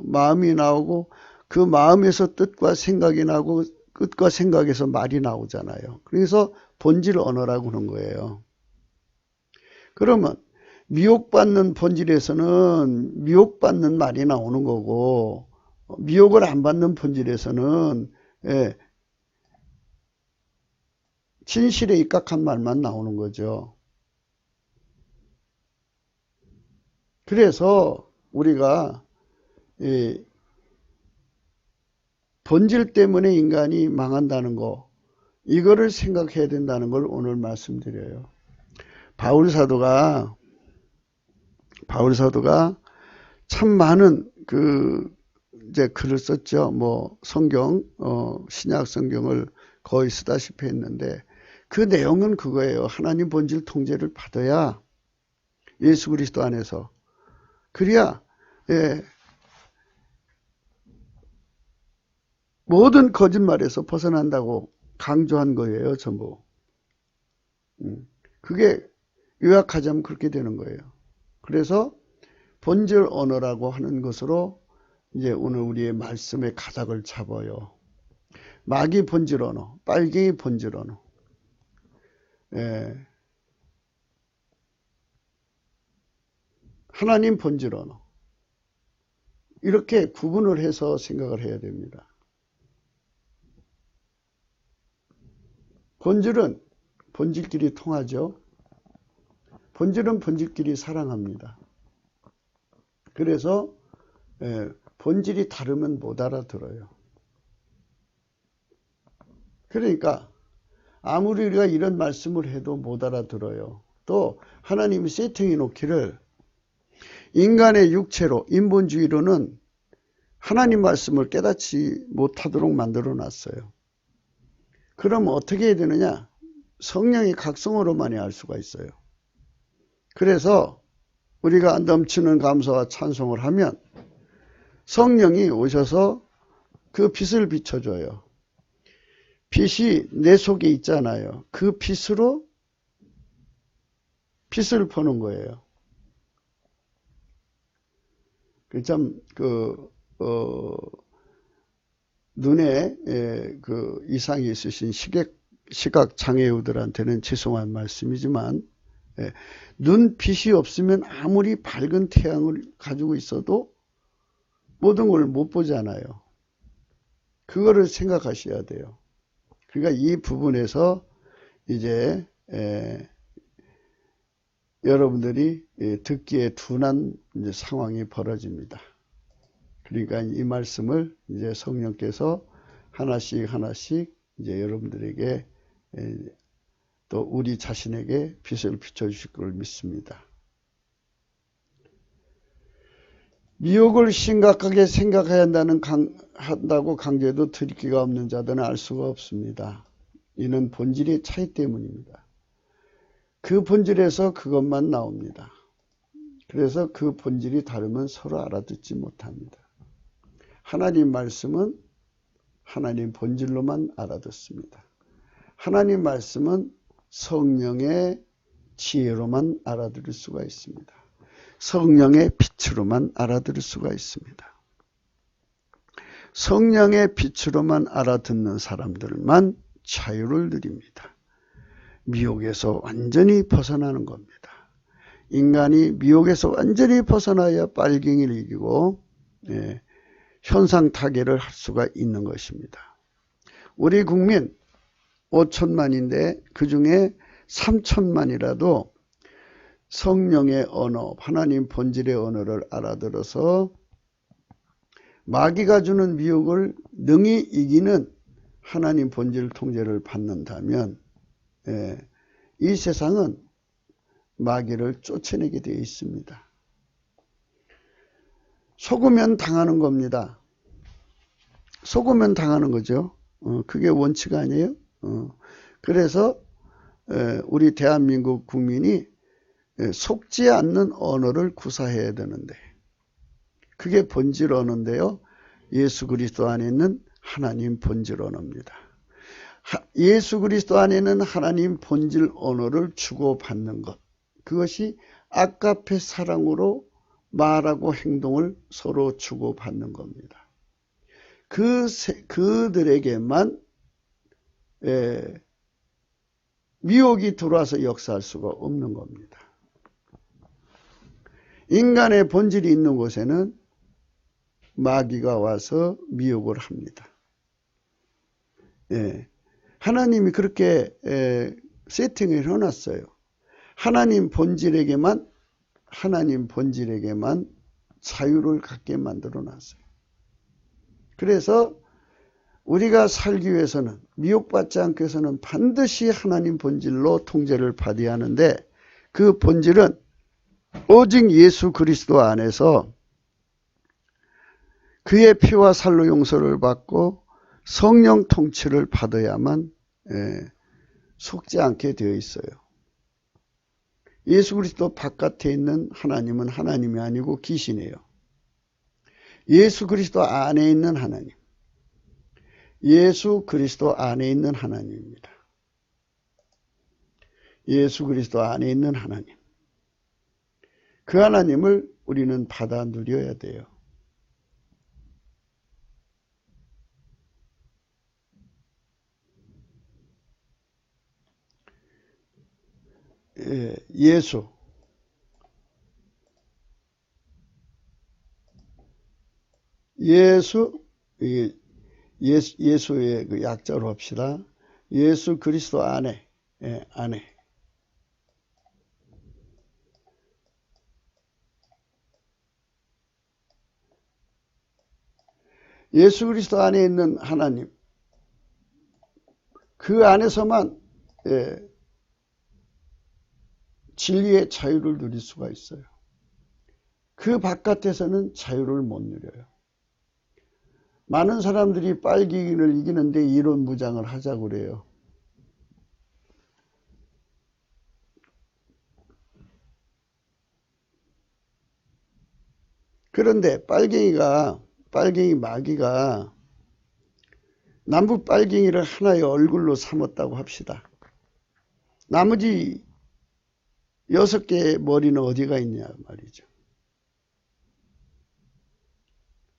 마음이 나오고 그 마음에서 뜻과 생각이 나고 뜻과 생각에서 말이 나오잖아요. 그래서 본질 언어라고 하는 거예요. 그러면 미혹받는 본질에서는 미혹받는 말이 나오는 거고 미혹을 안 받는 본질에서는 진실에 입각한 말만 나오는 거죠. 그래서 우리가 이 본질 때문에 인간이 망한다는 거, 이거를 생각해야 된다는 걸 오늘 말씀드려요. 바울 사도가 참 많은 이제 글을 썼죠. 뭐 성경, 신약 성경을 거의 쓰다시피 했는데 그 내용은 그거예요. 하나님 본질 통제를 받아야 예수 그리스도 안에서 그래야 모든 거짓말에서 벗어난다고 강조한 거예요. 전부. 그게 요약하자면 그렇게 되는 거예요. 그래서 본질 언어라고 하는 것으로 이제 오늘 우리의 말씀의 가닥을 잡아요. 마귀 본질 언어, 빨갱이 본질 언어. 하나님 본질 언어. 이렇게 구분을 해서 생각을 해야 됩니다. 본질은 본질끼리 통하죠. 본질은 본질끼리 사랑합니다. 그래서 본질이 다르면 못 알아들어요. 그러니까 아무리 우리가 이런 말씀을 해도 못 알아들어요. 또 하나님이 세팅해 놓기를 인간의 육체로 인본주의로는 하나님 말씀을 깨닫지 못하도록 만들어 놨어요. 그럼 어떻게 해야 되느냐? 성령이 각성으로만이 알 수가 있어요. 그래서 우리가 넘치는 감사와 찬송을 하면 성령이 오셔서 그 빛을 비춰줘요. 빛이 내 속에 있잖아요. 그 빛으로 빛을 보는 거예요. 참 눈에 이상이 있으신 시각 장애우들한테는 죄송한 말씀이지만 눈빛이 없으면 아무리 밝은 태양을 가지고 있어도 모든 걸 못 보잖아요. 그거를 생각하셔야 돼요. 그러니까 이 부분에서 이제 여러분들이 듣기에 둔한 이제 상황이 벌어집니다. 그러니까 이 말씀을 이제 성령께서 하나씩 이제 여러분들에게 또 우리 자신에게 빛을 비춰주실 걸 믿습니다. 미혹을 심각하게 생각해야 한다고 강조해도 들키가 없는 자들은 알 수가 없습니다. 이는 본질의 차이 때문입니다. 그 본질에서 그것만 나옵니다. 그래서 그 본질이 다르면 서로 알아듣지 못합니다. 하나님 말씀은 하나님 본질로만 알아듣습니다. 하나님 말씀은 성령의 지혜로만 알아들을 수가 있습니다. 성령의 빛으로만 알아들을 수가 있습니다. 성령의 빛으로만 알아듣는 사람들만 자유를 누립니다. 미혹에서 완전히 벗어나는 겁니다. 인간이 미혹에서 완전히 벗어나야 빨갱이를 이기고 현상타계를 할 수가 있는 것입니다. 우리 국민 5천만인데 그 중에 3천만이라도 성령의 언어, 하나님 본질의 언어를 알아들어서 마귀가 주는 미혹을 능히 이기는 하나님 본질 통제를 받는다면 이 세상은 마귀를 쫓아내게 되어 있습니다. 속으면 당하는 겁니다. 속으면 당하는 거죠. 그게 원칙 아니에요? 그래서 우리 대한민국 국민이 속지 않는 언어를 구사해야 되는데 그게 본질 언어인데요. 예수 그리스도 안에 있는 하나님 본질 언어입니다. 예수 그리스도 안에 있는 하나님 본질 언어를 주고받는 것, 그것이 아가페 사랑으로 말하고 행동을 서로 주고받는 겁니다. 그들에게만 미혹이 들어와서 역사할 수가 없는 겁니다. 인간의 본질이 있는 곳에는 마귀가 와서 미혹을 합니다. 하나님이 그렇게 세팅을 해놨어요. 하나님 본질에게만 자유를 갖게 만들어 놨어요. 그래서 우리가 살기 위해서는, 미혹받지 않기 위해서는 반드시 하나님 본질로 통제를 받아야 하는데, 그 본질은 오직 예수 그리스도 안에서 그의 피와 살로 용서를 받고 성령 통치를 받아야만 속지 않게 되어 있어요. 예수 그리스도 바깥에 있는 하나님은 하나님이 아니고 귀신이에요. 예수 그리스도 안에 있는 하나님, 예수 그리스도 안에 있는 하나님입니다. 예수 그리스도 안에 있는 하나님, 그 하나님을 우리는 받아 누려야 돼요. 예수의 그 약자로 합시다. 예수 그리스도 안에, 안에. 예수 그리스도 안에 있는 하나님, 그 안에서만 진리의 자유를 누릴 수가 있어요. 그 바깥에서는 자유를 못 누려요. 많은 사람들이 빨갱이를 이기는데 이론 무장을 하자고 그래요. 그런데 빨갱이 마귀가 남북 빨갱이를 하나의 얼굴로 삼았다고 합시다. 나머지 6개의 머리는 어디가 있냐 말이죠.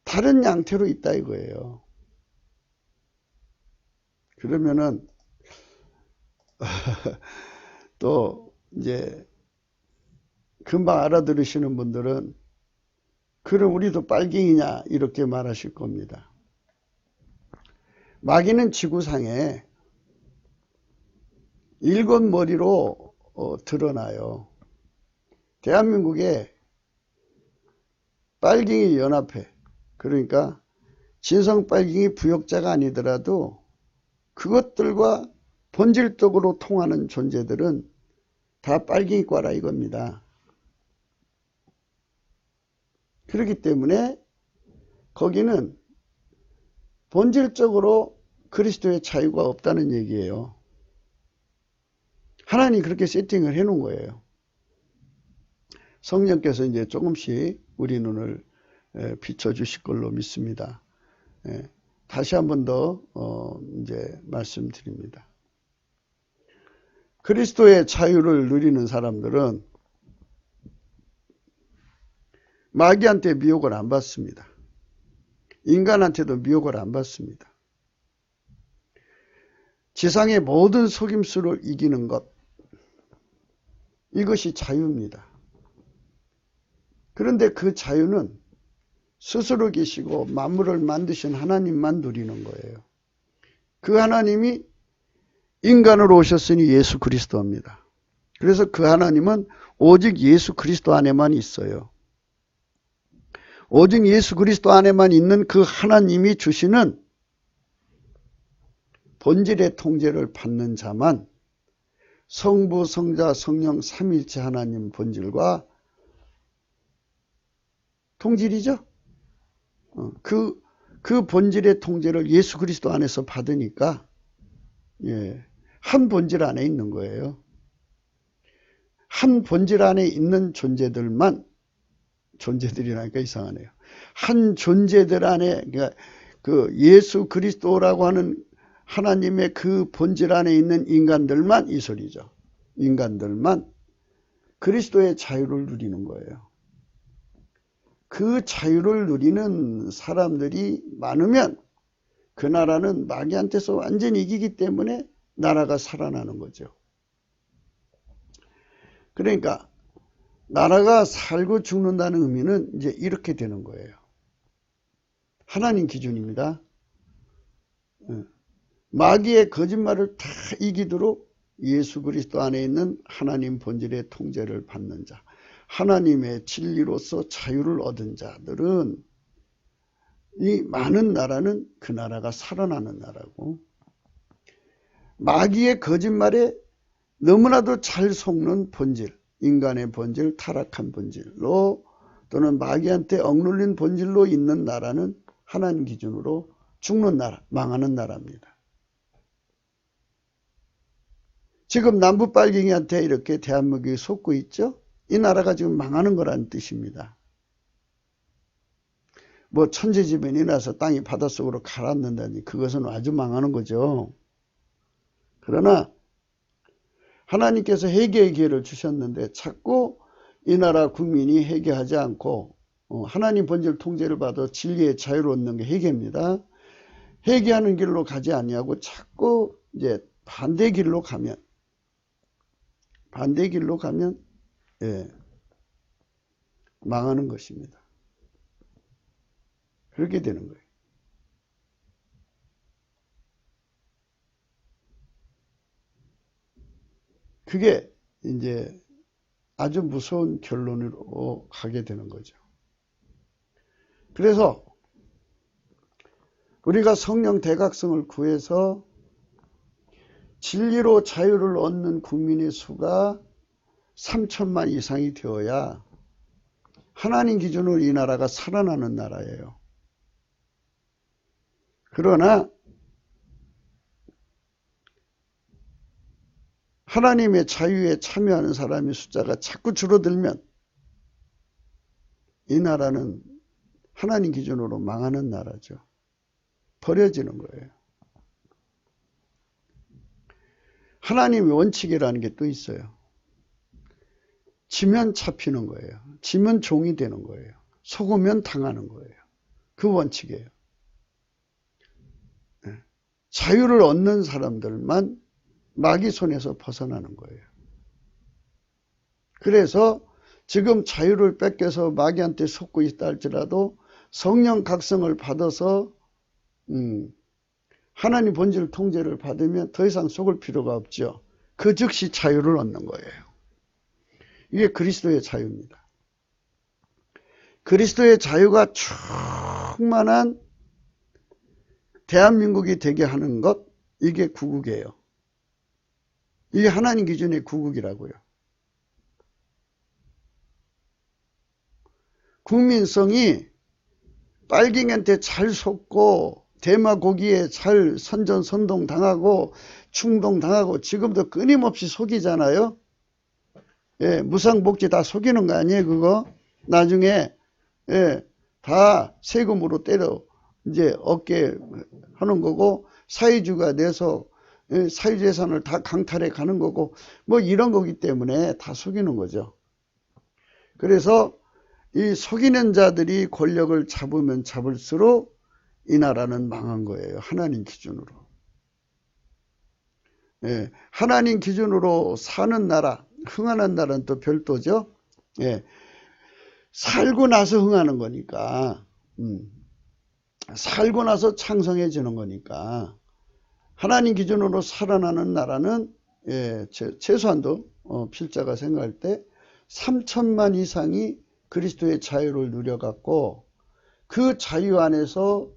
다른 양태로 있다 이거예요. 그러면은 또 이제 금방 알아들으시는 분들은 그럼 우리도 빨갱이냐 이렇게 말하실 겁니다. 마귀는 지구상에 7머리로 드러나요. 대한민국에 빨갱이 연합회, 그러니까 진성 빨갱이 부역자가 아니더라도 그것들과 본질적으로 통하는 존재들은 다 빨갱이과라 이겁니다. 그렇기 때문에 거기는 본질적으로 그리스도의 자유가 없다는 얘기예요. 하나님이 그렇게 세팅을 해놓은 거예요. 성령께서 이제 조금씩 우리 눈을 비춰주실 걸로 믿습니다. 다시 한 번 더 이제 말씀드립니다. 그리스도의 자유를 누리는 사람들은 마귀한테 미혹을 안 받습니다. 인간한테도 미혹을 안 받습니다. 지상의 모든 속임수를 이기는 것, 이것이 자유입니다. 그런데 그 자유는 스스로 계시고 만물을 만드신 하나님만 누리는 거예요. 그 하나님이 인간으로 오셨으니 예수 그리스도입니다. 그래서 그 하나님은 오직 예수 그리스도 안에만 있어요. 오직 예수 그리스도 안에만 있는 그 하나님이 주시는 본질의 통제를 받는 자만 성부, 성자, 성령 삼위일체 하나님 본질과 통질이죠. 그 본질의 통제를 예수 그리스도 안에서 받으니까 한 본질 안에 있는 거예요. 한 본질 안에 있는 존재들이라니까 이상하네요. 한 존재들 안에, 그러니까 그 예수 그리스도라고 하는 하나님의 그 본질 안에 있는 인간들만, 이 소리죠. 인간들만 그리스도의 자유를 누리는 거예요. 그 자유를 누리는 사람들이 많으면 그 나라는 마귀한테서 완전히 이기기 때문에 나라가 살아나는 거죠. 그러니까 나라가 살고 죽는다는 의미는 이제 이렇게 되는 거예요. 하나님 기준입니다. 마귀의 거짓말을 다 이기도록 예수 그리스도 안에 있는 하나님 본질의 통제를 받는 자, 하나님의 진리로서 자유를 얻은 자들은 이 많은 나라는 그 나라가 살아나는 나라고, 마귀의 거짓말에 너무나도 잘 속는 본질, 인간의 본질, 타락한 본질로 또는 마귀한테 억눌린 본질로 있는 나라는 하나님 기준으로 죽는 나라, 망하는 나라입니다. 지금 남부빨갱이한테 이렇게 대한민국이 속고 있죠? 이 나라가 지금 망하는 거라는 뜻입니다. 뭐 천재지변이 나서 땅이 바닷속으로 가라앉는다니 그것은 아주 망하는 거죠. 그러나 하나님께서 회개의 기회를 주셨는데 자꾸 이 나라 국민이 회개하지 않고 하나님 본질 통제를 받아 진리의 자유를 얻는 게 회개입니다. 회개하는 길로 가지 아니하고 자꾸 이제 반대 길로 가면 예, 망하는 것입니다. 그렇게 되는 거예요. 그게 이제 아주 무서운 결론으로 가게 되는 거죠. 그래서 우리가 성령 대각성을 구해서 진리로 자유를 얻는 국민의 수가 3천만 이상이 되어야 하나님 기준으로 이 나라가 살아나는 나라예요. 그러나 하나님의 자유에 참여하는 사람의 숫자가 자꾸 줄어들면 이 나라는 하나님 기준으로 망하는 나라죠. 버려지는 거예요. 하나님의 원칙이라는 게 또 있어요. 지면 잡히는 거예요. 지면 종이 되는 거예요. 속으면 당하는 거예요. 그 원칙이에요. 자유를 얻는 사람들만 마귀 손에서 벗어나는 거예요. 그래서 지금 자유를 뺏겨서 마귀한테 속고 있다 할지라도 성령 각성을 받아서 하나님 본질 통제를 받으면 더 이상 속을 필요가 없죠. 그 즉시 자유를 얻는 거예요. 이게 그리스도의 자유입니다. 그리스도의 자유가 충만한 대한민국이 되게 하는 것, 이게 구국이에요. 이게 하나님 기준의 구국이라고요. 국민성이 빨갱이한테 잘 속고 대마고기에 잘 선전선동당하고 충동당하고 지금도 끊임없이 속이잖아요. 예, 무상복지 다 속이는 거 아니에요, 그거? 나중에 예, 다 세금으로 때려 이제 얻게 하는 거고, 사회주가 내서 사유재산을 다 강탈해 가는 거고, 뭐 이런 거기 때문에 다 속이는 거죠. 그래서 이 속이는 자들이 권력을 잡으면 잡을수록 이 나라는 망한 거예요. 하나님 기준으로. 예, 하나님 기준으로 사는 나라, 흥하는 나라는 또 별도죠. 예, 살고 나서 흥하는 거니까, 살고 나서 창성해지는 거니까, 하나님 기준으로 살아나는 나라는 예, 최소한도 필자가 생각할 때 3천만 이상이 그리스도의 자유를 누려갖고 그 자유 안에서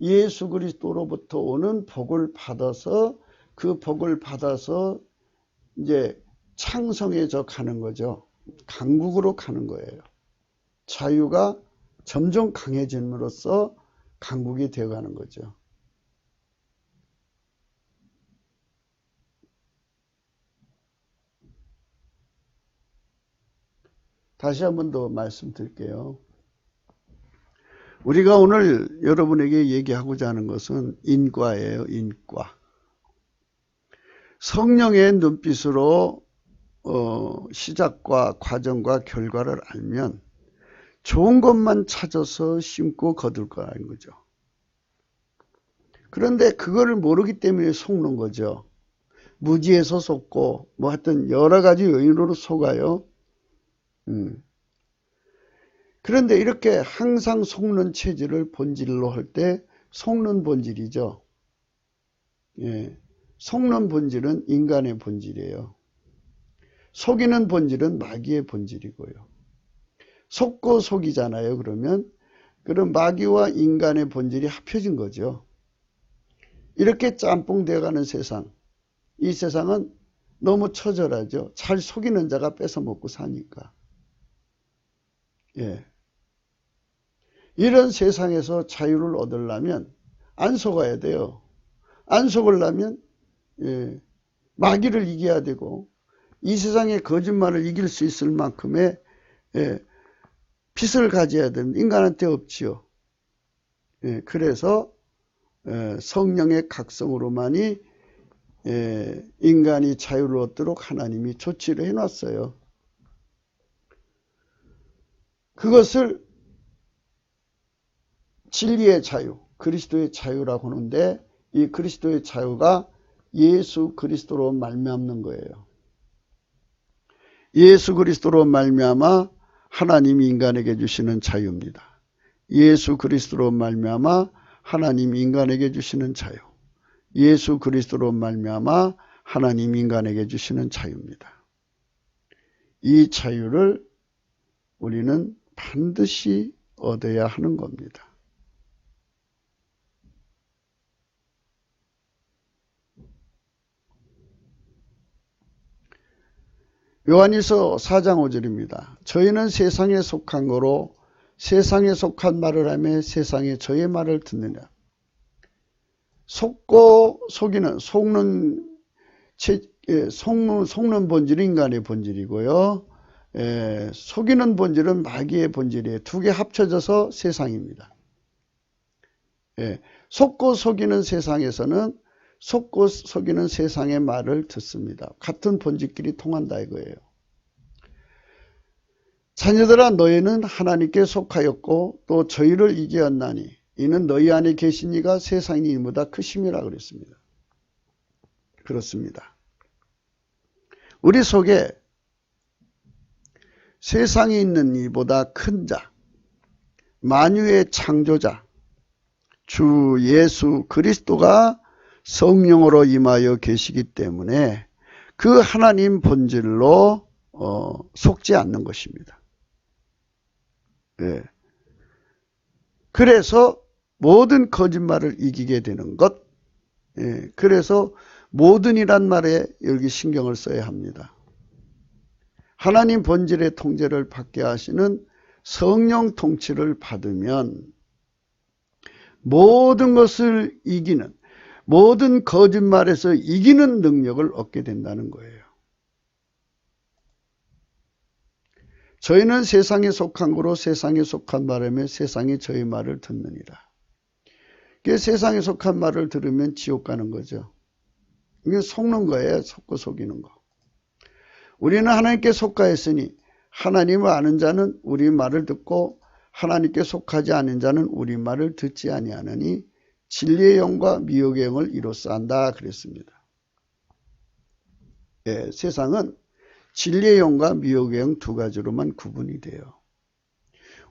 예수 그리스도로부터 오는 복을 받아서 그 복을 받아서 이제 창성해져 가는 거죠. 강국으로 가는 거예요. 자유가 점점 강해짐으로써 강국이 되어가는 거죠. 다시 한 번 더 말씀드릴게요. 우리가 오늘 여러분에게 얘기하고자 하는 것은 인과예요. 인과. 성령의 눈빛으로 시작과 과정과 결과를 알면 좋은 것만 찾아서 심고 거둘 거라는 거죠. 그런데 그거를 모르기 때문에 속는 거죠. 무지해서 속고 뭐 하여튼 여러 가지 요인으로 속아요. 그런데 이렇게 항상 속는 체질을 본질로 할 때 속는 본질이죠. 예, 속는 본질은 인간의 본질이에요. 속이는 본질은 마귀의 본질이고요. 속고 속이잖아요. 그럼 마귀와 인간의 본질이 합쳐진 거죠. 이렇게 짬뽕 되어가는 세상, 이 세상은 너무 처절하죠. 잘 속이는 자가 뺏어 먹고 사니까. 예. 이런 세상에서 자유를 얻으려면 안 속아야 돼요. 안 속으려면 마귀를 이겨야 되고, 이 세상의 거짓말을 이길 수 있을 만큼의 빛을 가져야 되는 인간한테 없지요. 그래서 성령의 각성으로만이 인간이 자유를 얻도록 하나님이 조치를 해놨어요. 그것을 진리의 자유, 그리스도의 자유라고 하는데, 이 그리스도의 자유가 예수 그리스도로 말미암는 거예요. 예수 그리스도로 말미암아 하나님이 인간에게 주시는 자유입니다. 예수 그리스도로 말미암아 하나님이 인간에게 주시는 자유. 예수 그리스도로 말미암아 하나님이 인간에게 주시는 자유입니다. 이 자유를 우리는 반드시 얻어야 하는 겁니다. 요한일서 4장 5절입니다. 저희는 세상에 속한 거로 세상에 속한 말을 하며 세상에 저의 말을 듣느냐. 속고 속이는, 속는 본질은 인간의 본질이고요. 속이는 본질은 마귀의 본질이에요. 두 개 합쳐져서 세상입니다. 속고 속이는 세상에서는 속고 속이는 세상의 말을 듣습니다. 같은 본질끼리 통한다 이거예요. 자녀들아 너희는 하나님께 속하였고 또 저희를 이기었나니 이는 너희 안에 계신 이가 세상이 이보다 크심이라 그랬습니다. 그렇습니다. 우리 속에 세상에 있는 이보다 큰 자, 만유의 창조자, 주 예수 그리스도가 성령으로 임하여 계시기 때문에 그 하나님 본질로 속지 않는 것입니다. 그래서 모든 거짓말을 이기게 되는 것. 그래서 모든이란 말에 여기 신경을 써야 합니다. 하나님 본질의 통제를 받게 하시는 성령 통치를 받으면 모든 것을 이기는, 모든 거짓말에서 이기는 능력을 얻게 된다는 거예요. 저희는 세상에 속한 거로 세상에 속한 말하며 세상이 저희 말을 듣느니라. 세상에 속한 말을 들으면 지옥 가는 거죠. 이게 속는 거예요. 속고 속이는 거. 우리는 하나님께 속하였으니 하나님을 아는 자는 우리 말을 듣고 하나님께 속하지 않은 자는 우리 말을 듣지 아니하느니 진리의 영과 미혹의 영을 이로써 한다 그랬습니다. 세상은 진리의 영과 미혹의 영 두 가지로만 구분이 돼요.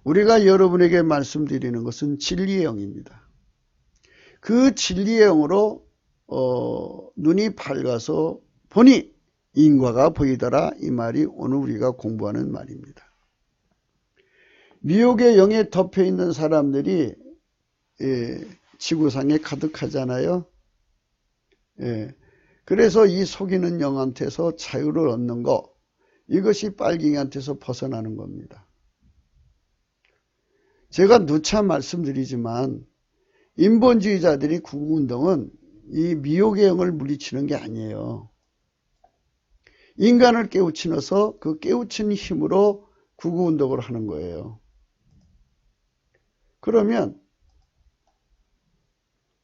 우리가 여러분에게 말씀드리는 것은 진리의 영입니다. 그 진리의 영으로 눈이 밝아서 보니 인과가 보이더라, 이 말이 오늘 우리가 공부하는 말입니다. 미혹의 영에 덮여 있는 사람들이 지구상에 가득하잖아요. 그래서 이 속이는 영한테서 자유를 얻는 거, 이것이 빨갱이한테서 벗어나는 겁니다. 제가 누차 말씀드리지만 인본주의자들이 구국운동은 이 미혹의 영을 물리치는 게 아니에요. 인간을 깨우치면서 그 깨우친 힘으로 구국운동을 하는 거예요. 그러면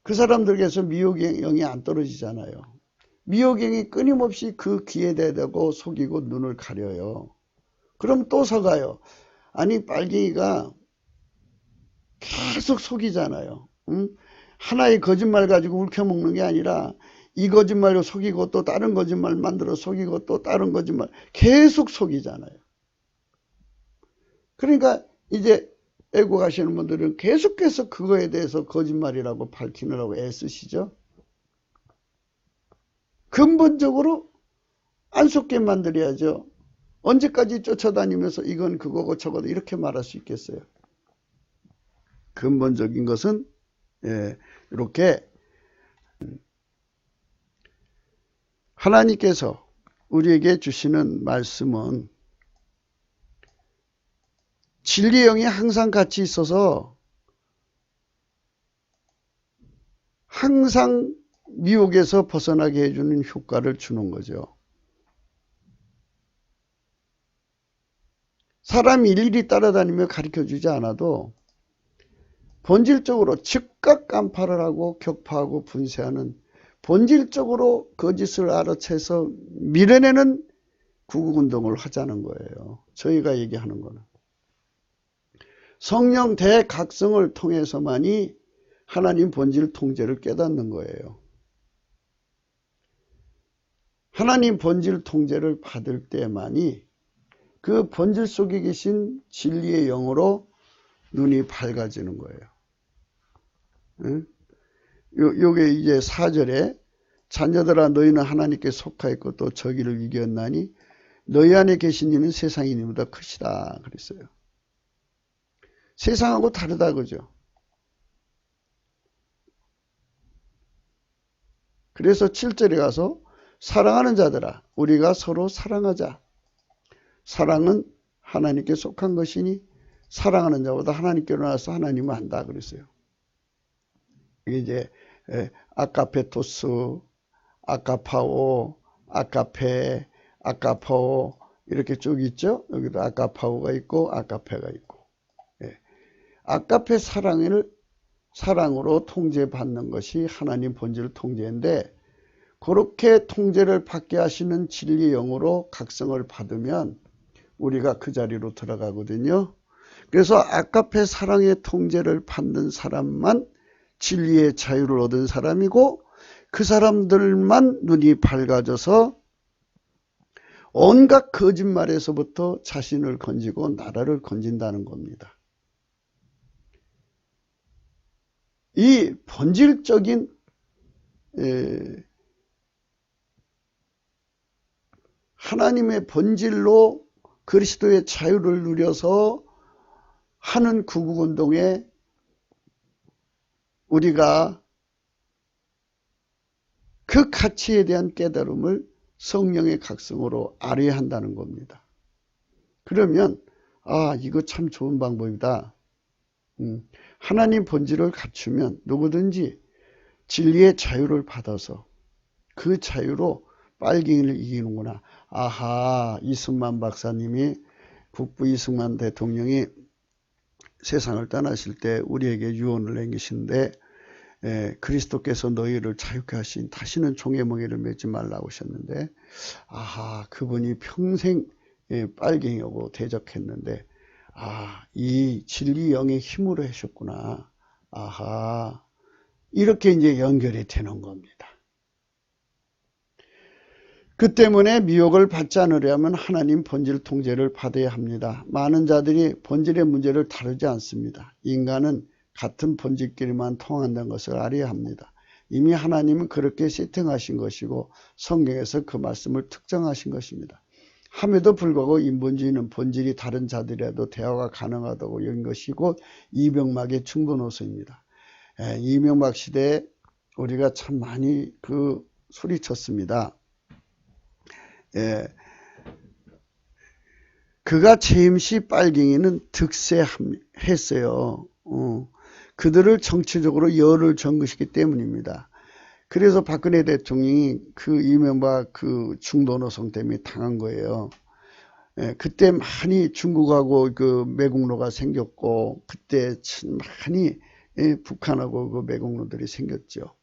그 사람들에게서 미혹의 영이 안 떨어지잖아요. 미혹의 영이 끊임없이 그 귀에 대고 속이고 눈을 가려요. 그럼 또 속아요. 아니 빨갱이가 계속 속이잖아요. 하나의 거짓말 가지고 울켜먹는 게 아니라 이 거짓말로 속이고 또 다른 거짓말 만들어 속이고 또 다른 거짓말 계속 속이잖아요. 그러니까 이제 애국하시는 분들은 계속해서 그거에 대해서 거짓말이라고 밝히느라고 애쓰시죠. 근본적으로 안 속게 만들어야죠. 언제까지 쫓아다니면서 이건 그거고 저거도 이렇게 말할 수 있겠어요. 근본적인 것은 이렇게 하나님께서 우리에게 주시는 말씀은 진리의 영이 항상 같이 있어서 항상 미혹에서 벗어나게 해주는 효과를 주는 거죠. 사람이 일일이 따라다니며 가르쳐주지 않아도 본질적으로 즉각 간파를 하고 격파하고 분쇄하는 본질적으로 거짓을 알아채서 밀어내는 구국운동을 하자는 거예요. 저희가 얘기하는 거는. 성령 대각성을 통해서만이 하나님 본질 통제를 깨닫는 거예요. 하나님 본질 통제를 받을 때만이 그 본질 속에 계신 진리의 영으로 눈이 밝아지는 거예요. 응? 요게 이제 4절에 자녀들아 너희는 하나님께 속하였고 또 저기를 이겼나니 너희 안에 계신 이는 세상이 이보다 크시다 그랬어요. 세상하고 다르다 그죠. 그래서 7절에 가서 사랑하는 자들아 우리가 서로 사랑하자. 사랑은 하나님께 속한 것이니 사랑하는 자보다 하나님께로 나와서 하나님을 안다 그랬어요. 이게 이제 아카페토스, 아카파오, 아카페, 아카파오 이렇게 쭉 있죠. 여기도 아카파오가 있고 아카페가 있고. 아카페 사랑으로 통제받는 것이 하나님 본질 통제인데 그렇게 통제를 받게 하시는 진리의 영으로 각성을 받으면 우리가 그 자리로 들어가거든요. 그래서 아카페 사랑의 통제를 받는 사람만 진리의 자유를 얻은 사람이고 그 사람들만 눈이 밝아져서 온갖 거짓말에서부터 자신을 건지고 나라를 건진다는 겁니다. 이 본질적인 하나님의 본질로 그리스도의 자유를 누려서 하는 구국운동에 우리가 그 가치에 대한 깨달음을 성령의 각성으로 알아야 한다는 겁니다. 그러면 이거 참 좋은 방법이다. 하나님 본질을 갖추면 누구든지 진리의 자유를 받아서 그 자유로 빨갱이를 이기는구나. 아하, 이승만 박사님이 국부 이승만 대통령이 세상을 떠나실 때 우리에게 유언을 남기신데 그리스도께서 너희를 자유케 하신 다시는 종의 멍에를 매지 말라고 하셨는데 아하, 그분이 평생 빨갱이하고 대적했는데 이 진리 영의 힘으로 하셨구나. 아하, 이렇게 이제 연결이 되는 겁니다. 그 때문에 미혹을 받지 않으려면 하나님 본질 통제를 받아야 합니다. 많은 자들이 본질의 문제를 다루지 않습니다. 인간은 같은 본질끼리만 통한다는 것을 알아야 합니다. 이미 하나님은 그렇게 세팅하신 것이고 성경에서 그 말씀을 특정하신 것입니다. 함에도 불구하고 인본주의는 본질이 다른 자들이라도 대화가 가능하다고 여긴 것이고 이명박의 충동노소입니다. 이명박 시대에 우리가 참 많이 소리쳤습니다. 그가 재임시 빨갱이는 득세했어요. 그들을 정치적으로 열을 전 것이기 때문입니다. 그래서 박근혜 대통령이 이명박 중도노선 때문에 당한 거예요. 그때 많이 중국하고 매국노가 생겼고 그때 많이 북한하고 매국노들이 생겼죠.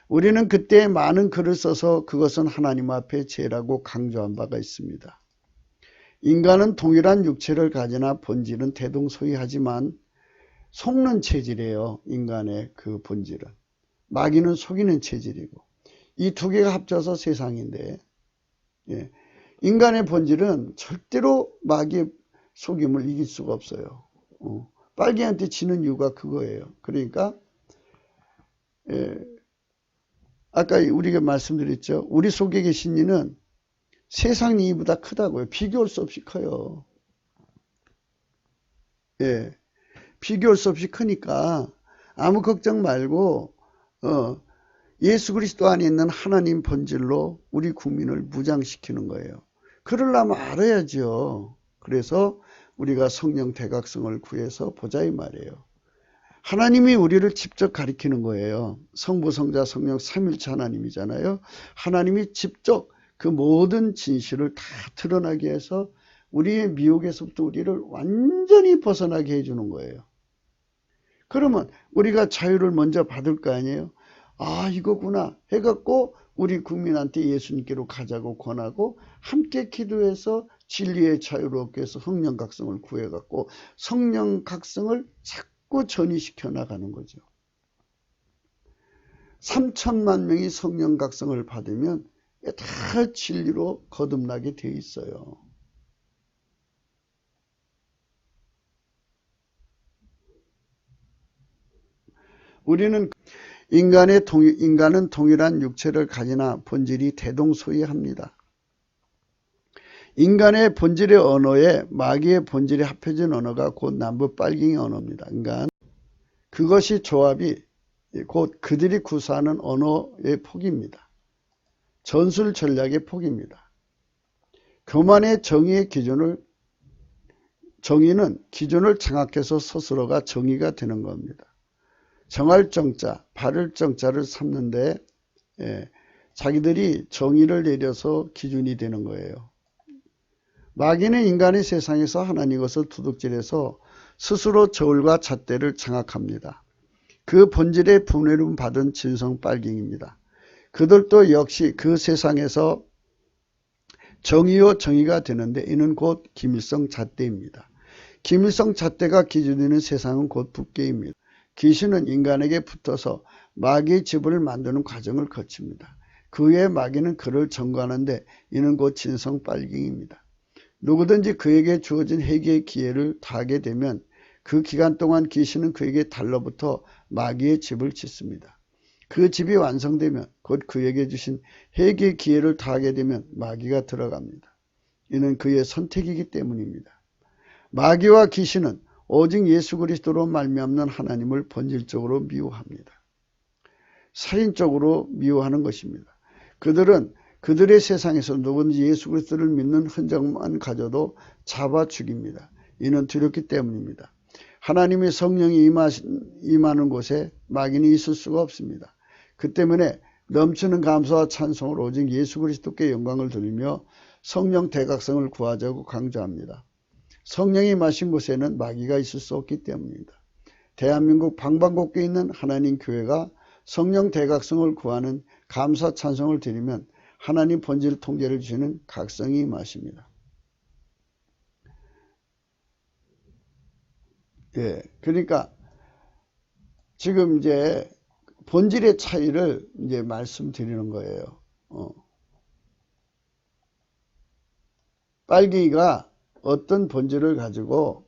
우리는 그때 많은 글을 써서 그것은 하나님 앞에 죄라고 강조한 바가 있습니다. 인간은 동일한 육체를 가지나 본질은 대동소이하지만 속는 체질이에요. 인간의 그 본질은. 마귀는 속이는 체질이고 이 두 개가 합쳐서 세상인데 인간의 본질은 절대로 마귀의 속임을 이길 수가 없어요. 빨갱이한테 지는 이유가 그거예요. 그러니까 아까 우리가 말씀드렸죠. 우리 속에 계신 이는 세상 이보다 크다고요. 비교할 수 없이 커요. 예, 비교할 수 없이 크니까 아무 걱정 말고 예수 그리스도 안에 있는 하나님 본질로 우리 국민을 무장시키는 거예요. 그러려면 알아야죠. 그래서 우리가 성령 대각성을 구해서 보자 이 말이에요. 하나님이 우리를 직접 가리키는 거예요. 성부, 성자, 성령 삼일체 하나님이잖아요. 하나님이 직접 그 모든 진실을 다 드러나게 해서 우리의 미혹에서부터 우리를 완전히 벗어나게 해주는 거예요. 그러면 우리가 자유를 먼저 받을 거 아니에요. 아, 이거구나 해갖고 우리 국민한테 예수님께로 가자고 권하고 함께 기도해서 진리의 자유를 얻기 위해서 성령 각성을 구해갖고 성령 각성을 자꾸 전이시켜 나가는 거죠. 3천만 명이 성령 각성을 받으면 다 진리로 거듭나게 돼 있어요. 인간은 동일한 육체를 가지나 본질이 대동소이합니다. 인간의 본질의 언어에 마귀의 본질이 합해진 언어가 곧 남부 빨갱이 언어입니다. 그것이 조합이 곧 그들이 구사하는 언어의 폭입니다. 전술 전략의 폭입니다. 교만의 정의는 기준을 장악해서 스스로가 정의가 되는 겁니다. 정할 정자, 바를 정자를 삼는데 자기들이 정의를 내려서 기준이 되는 거예요. 마귀는 인간의 세상에서 하나님 것을 도둑질해서 스스로 저울과 잣대를 장악합니다. 그 본질의 분해를 받은 진성 빨갱입니다. 그들도 역시 그 세상에서 정의요 정의가 되는데 이는 곧 김일성 잣대입니다. 김일성 잣대가 기준되는 세상은 곧 북계입니다. 귀신은 인간에게 붙어서 마귀의 지분을 만드는 과정을 거칩니다. 그 후에 마귀는 그를 점거하는데 이는 곧 진성 빨갱입니다. 누구든지 그에게 주어진 회개의 기회를 다하게 되면 그 기간 동안 귀신은 그에게 달로부터 마귀의 집을 짓습니다. 그 집이 완성되면 곧 그에게 주신 회개의 기회를 다하게 되면 마귀가 들어갑니다. 이는 그의 선택이기 때문입니다. 마귀와 귀신은 오직 예수 그리스도로 말미암는 하나님을 본질적으로 미워합니다. 살인적으로 미워하는 것입니다. 그들은 그들의 세상에서 누구든지 예수 그리스도를 믿는 흔적만 가져도 잡아 죽입니다. 이는 두렵기 때문입니다. 하나님의 성령이 임하는 곳에 마귀는 있을 수가 없습니다. 그 때문에 넘치는 감사와 찬송으로 오직 예수 그리스도께 영광을 돌리며 성령 대각성을 구하자고 강조합니다. 성령이 마신 곳에는 마귀가 있을 수 없기 때문입니다. 대한민국 방방곡곡에 있는 하나님 교회가 성령 대각성을 구하는 감사 찬송을 드리면 하나님 본질 통제를 주시는 각성이 임하십니다. 예, 그러니까 지금 이제 본질의 차이를 이제 말씀드리는 거예요. 빨갱이가 어떤 본질을 가지고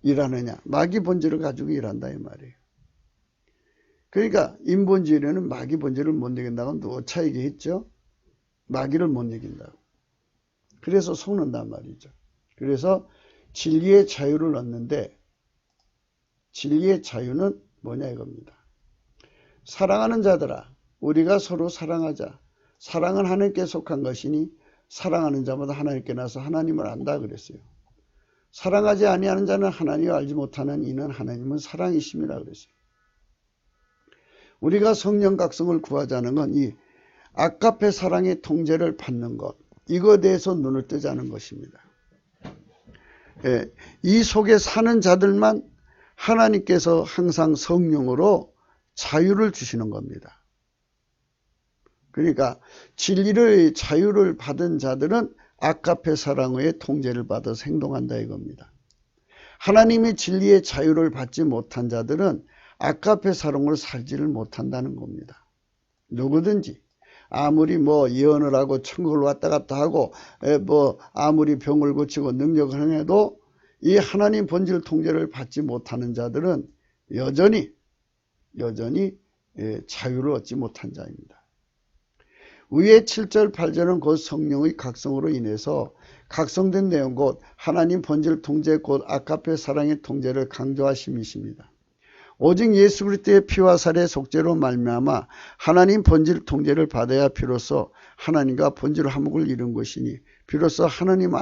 일하느냐, 마귀 본질을 가지고 일한다 이 말이에요. 그러니까 인본주의는 마귀 본질을 못 이긴다고 누차 얘기했죠. 마귀를 못 이긴다고. 그래서 속는단 말이죠. 그래서 진리의 자유를 얻는데 진리의 자유는 뭐냐 이겁니다. 사랑하는 자들아 우리가 서로 사랑하자. 사랑은 하나님께 속한 것이니 사랑하는 자마다 하나님께 나서 하나님을 안다 그랬어요. 사랑하지 아니하는 자는 하나님을 알지 못하는 이는 하나님은 사랑이심이라 그랬어요. 우리가 성령 각성을 구하자는 건 이 아까페 사랑의 통제를 받는 것, 이거에 대해서 눈을 뜨자는 것입니다. 예, 이 속에 사는 자들만 하나님께서 항상 성령으로 자유를 주시는 겁니다. 그러니까 진리의 자유를 받은 자들은 아까페 사랑의 통제를 받아서 행동한다 이겁니다. 하나님의 진리의 자유를 받지 못한 자들은 아까페 사랑으로 살지를 못한다는 겁니다. 누구든지 아무리 예언을 하고 천국을 왔다 갔다 하고 아무리 병을 고치고 능력을 해도 이 하나님 본질 통제를 받지 못하는 자들은 여전히 자유를 얻지 못한 자입니다. 위의 7절 8절은 곧 성령의 각성으로 인해서 각성된 내용 곧 하나님 본질 통제 곧 아가페 사랑의 통제를 강조하심이십니다. 오직 예수 그리스도의 피와 살의 속죄로 말미암아 하나님 본질 통제를 받아야 비로소 하나님과 본질 화목을 이룬 것이니 비로소 하나님을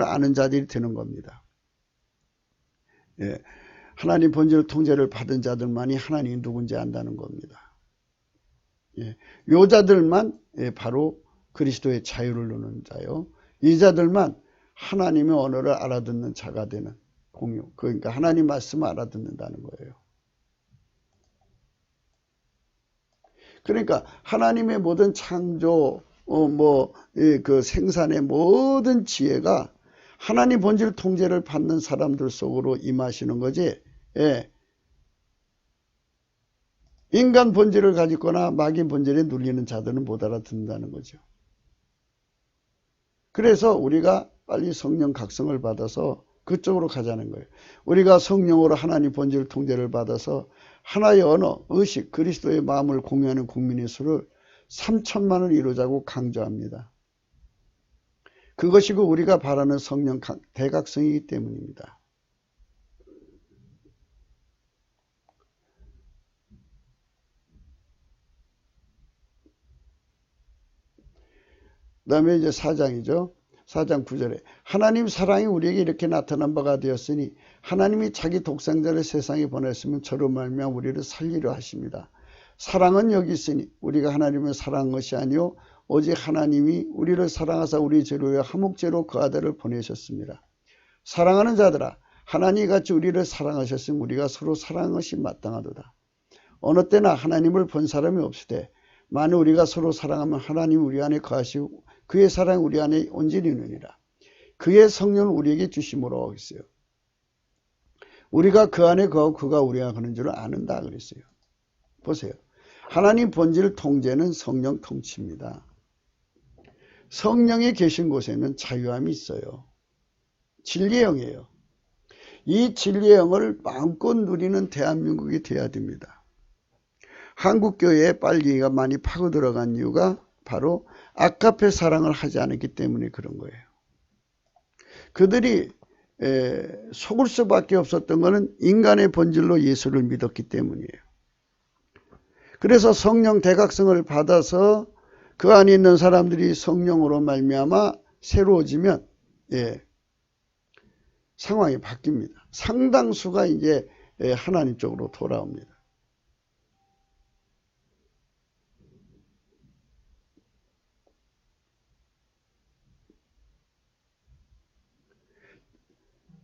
아는 자들이 되는 겁니다. 하나님 본질 통제를 받은 자들만이 하나님이 누군지 안다는 겁니다. 요 자들만 바로 그리스도의 자유를 누는 자요. 이 자들만 하나님의 언어를 알아듣는 자가 되는 공유. 그러니까 하나님 말씀을 알아듣는다는 거예요. 그러니까 하나님의 모든 창조, 그 생산의 모든 지혜가 하나님 본질 통제를 받는 사람들 속으로 임하시는 거지. 인간 본질을 가지거나 마귀 본질에 눌리는 자들은 못 알아듣는다는 거죠. 그래서 우리가 빨리 성령 각성을 받아서 그쪽으로 가자는 거예요. 우리가 성령으로 하나님 본질 통제를 받아서 하나의 언어, 의식, 그리스도의 마음을 공유하는 국민의 수를 3천만을 이루자고 강조합니다. 그것이 우리가 바라는 성령 대각성이기 때문입니다. 그 다음에 이제 4장이죠. 4장 9절에 하나님 사랑이 우리에게 이렇게 나타난 바가 되었으니 하나님이 자기 독생자를 세상에 보냈으면 저로 말미암아 우리를 살리려 하십니다. 사랑은 여기 있으니 우리가 하나님을 사랑한 것이 아니요 오직 하나님이 우리를 사랑하사 우리 죄로 화목제로 그 아들을 보내셨습니다. 사랑하는 자들아 하나님이 같이 우리를 사랑하셨으면 우리가 서로 사랑한 것이 마땅하도다. 어느 때나 하나님을 본 사람이 없으되 만일 우리가 서로 사랑하면 하나님이 우리 안에 거하시고 그의 사랑이 우리 안에 온전히 있느니라. 그의 성령을 우리에게 주심으로 하겠어요. 우리가 그 안에 거하고 그가 우리 안에 거하는 줄을 아는다 그랬어요. 보세요. 하나님 본질 통제는 성령 통치입니다. 성령이 계신 곳에는 자유함이 있어요. 진리의 영이에요. 이 진리의 영을 마음껏 누리는 대한민국이 돼야 됩니다. 한국교회에 빨갱이가 많이 파고 들어간 이유가 바로 아가페 사랑을 하지 않았기 때문에 그런 거예요. 그들이 속을 수밖에 없었던 것은 인간의 본질로 예수를 믿었기 때문이에요. 그래서 성령 대각성을 받아서 그 안에 있는 사람들이 성령으로 말미암아 새로워지면 상황이 바뀝니다. 상당수가 이제 하나님 쪽으로 돌아옵니다.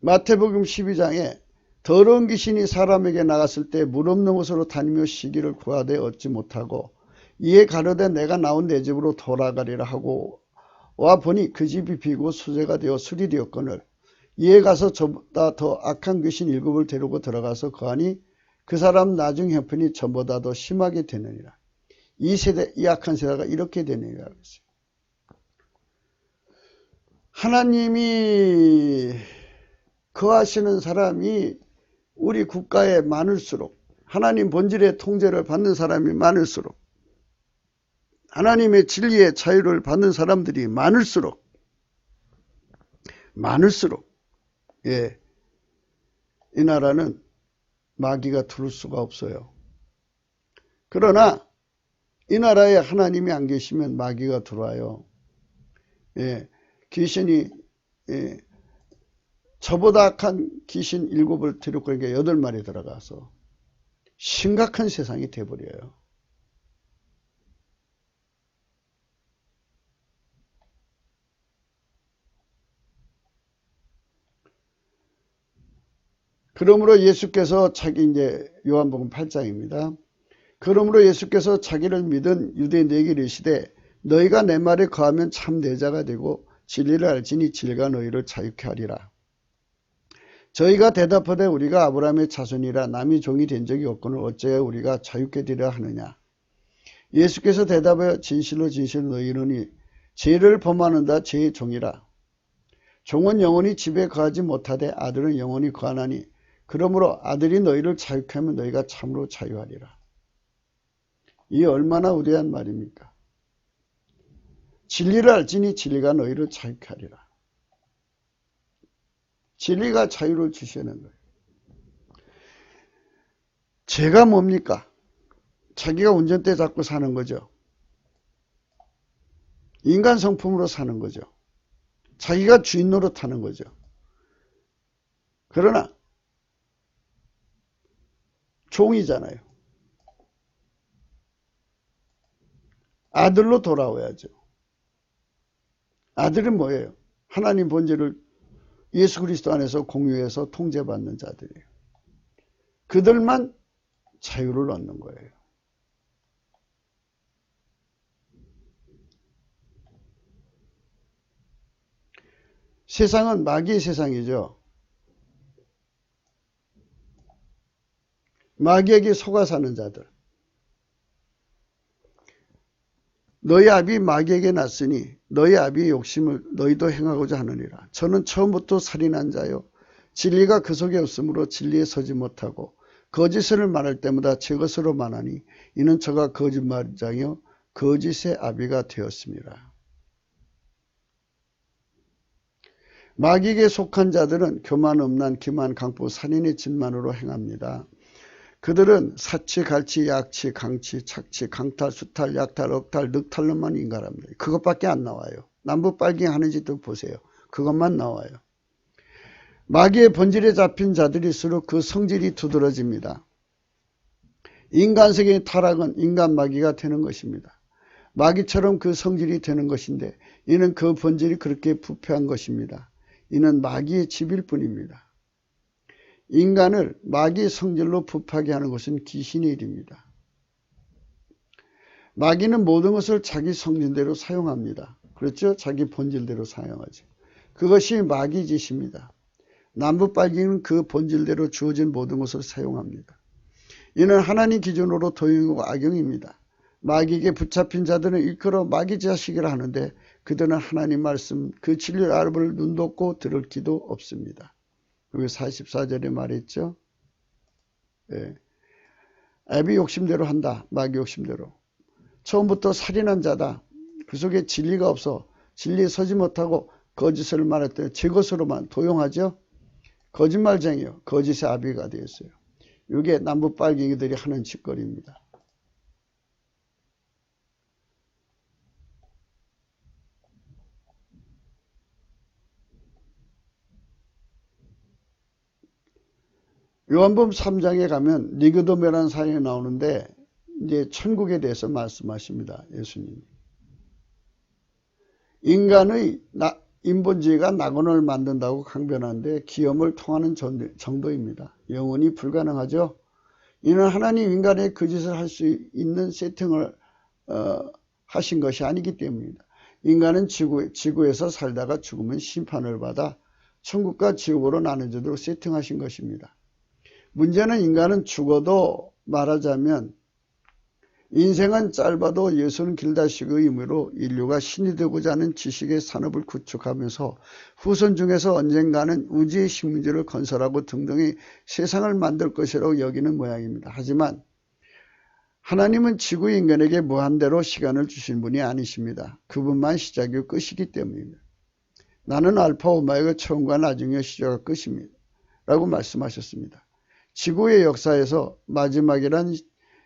마태복음 12장에 더러운 귀신이 사람에게 나갔을 때 물 없는 곳으로 다니며 쉬기를 구하되 얻지 못하고 이에 가로되 내가 나온 내 집으로 돌아가리라 하고 와 보니 그 집이 비고 수제가 되어 술이 되었거늘 이에 가서 저보다 더 악한 귀신 7을 데리고 들어가서 거하니 그 사람 나중 형편이 전보다 더 심하게 되느니라. 이 악한 세대가 이렇게 되느니라 그랬어요. 하나님이 거하시는 사람이 우리 국가에 많을수록 하나님 본질의 통제를 받는 사람이 많을수록 하나님의 진리의 자유를 받는 사람들이 많을수록 이 나라는 마귀가 들을 수가 없어요. 그러나 이 나라에 하나님이 안 계시면 마귀가 들어와요. 귀신이 저보다 악한 귀신 7을 데리고 그러니까 8마리 들어가서 심각한 세상이 돼버려요. 그러므로 예수께서 이제 요한복음 8장입니다. 그러므로 예수께서 자기를 믿은 유대인들에게 이르시되 너희가 내 말에 거하면 참 내 자가 되고 진리를 알지니 진리가 너희를 자유케 하리라. 저희가 대답하되 우리가 아브라함의 자손이라 남이 종이 된 적이 없거늘 어찌하여 우리가 자유케 되려 하느냐. 예수께서 대답하여 진실로 진실로 너희는 죄를 범하는 자 죄의 종이라. 종은 영원히 집에 거하지 못하되 아들은 영원히 거하나니 그러므로 아들이 너희를 자유케 하면 너희가 참으로 자유하리라. 이 얼마나 우대한 말입니까? 진리를 알지니 진리가 너희를 자유케 하리라. 진리가 자유를 주시는 거예요. 죄가 뭡니까? 자기가 운전대 잡고 사는 거죠. 인간 성품으로 사는 거죠. 자기가 주인 노릇하는 거죠. 그러나 종이잖아요. 아들로 돌아와야죠. 아들은 뭐예요? 하나님 본질을 예수 그리스도 안에서 공유해서 통제받는 자들이에요. 그들만 자유를 얻는 거예요. 세상은 마귀의 세상이죠. 마귀에게 속아 사는 자들. 너희 아비 마귀에게 났으니 너희 아비의 욕심을 너희도 행하고자 하느니라. 저는 처음부터 살인한 자요. 진리가 그 속에 없으므로 진리에 서지 못하고 거짓을 말할 때마다 제 것으로 말하니 이는 저가 거짓말장이요 거짓의 아비가 되었습니다. 마귀에게 속한 자들은 교만, 음란, 기만, 강포, 살인의 짓만으로 행합니다. 그들은 사치, 갈치, 약치, 강치, 착치, 강탈, 수탈, 약탈, 억탈, 늑탈로만 인간합니다. 그것밖에 안 나와요. 남북빨갱이 하는 짓도 보세요. 그것만 나와요. 마귀의 본질에 잡힌 자들일수록 그 성질이 두드러집니다. 인간세계의 타락은 인간 마귀가 되는 것입니다. 마귀처럼 그 성질이 되는 것인데 이는 그 본질이 그렇게 부패한 것입니다. 이는 마귀의 집일 뿐입니다. 인간을 마귀의 성질로 부패하게 하는 것은 귀신의 일입니다. 마귀는 모든 것을 자기 성질대로 사용합니다. 그렇죠? 자기 본질대로 사용하죠. 그것이 마귀 짓입니다. 남북빨갱이는 그 본질대로 주어진 모든 것을 사용합니다. 이는 하나님 기준으로 도용이고 악용입니다. 마귀에게 붙잡힌 자들은 일컬어 마귀 자식이라 하는데 그들은 하나님 말씀 그 진리를 알아볼 눈도 없고 들을 귀도 없습니다. 여기 44절에 말했죠. 예. 애비 욕심대로 한다. 마귀 욕심대로. 처음부터 살인한 자다. 그 속에 진리가 없어 진리에 서지 못하고 거짓을 말할 때 제 것으로만 도용하죠. 거짓말쟁이요. 거짓의 아비가 되었어요. 이게 남북빨갱이들이 하는 짓거리입니다. 요한복음 3장에 가면 니고데모라는 사람이 나오는데 이제 천국에 대해서 말씀하십니다. 예수님이. 인간의 인본주의가 낙원을 만든다고 강변하는데 기염을 통하는 정도입니다. 영원히 불가능하죠. 이는 하나님 인간의 그 짓을 할 수 있는 세팅을 하신 것이 아니기 때문입니다. 인간은 지구에서 살다가 죽으면 심판을 받아 천국과 지옥으로 나눠지도록 세팅하신 것입니다. 문제는 인간은 죽어도 말하자면 인생은 짧아도 예수는 길다시그 의미로 인류가 신이 되고자 하는 지식의 산업을 구축하면서 후손 중에서 언젠가는 우주의 식민지를 건설하고 등등의 세상을 만들 것이라고 여기는 모양입니다. 하지만 하나님은 지구 인간에게 무한대로 시간을 주신 분이 아니십니다. 그분만 시작이고 끝이기 때문입니다. 나는 알파 오마이가 처음과 나중의 시작과 끝입니다. 라고 말씀하셨습니다. 지구의 역사에서 마지막이란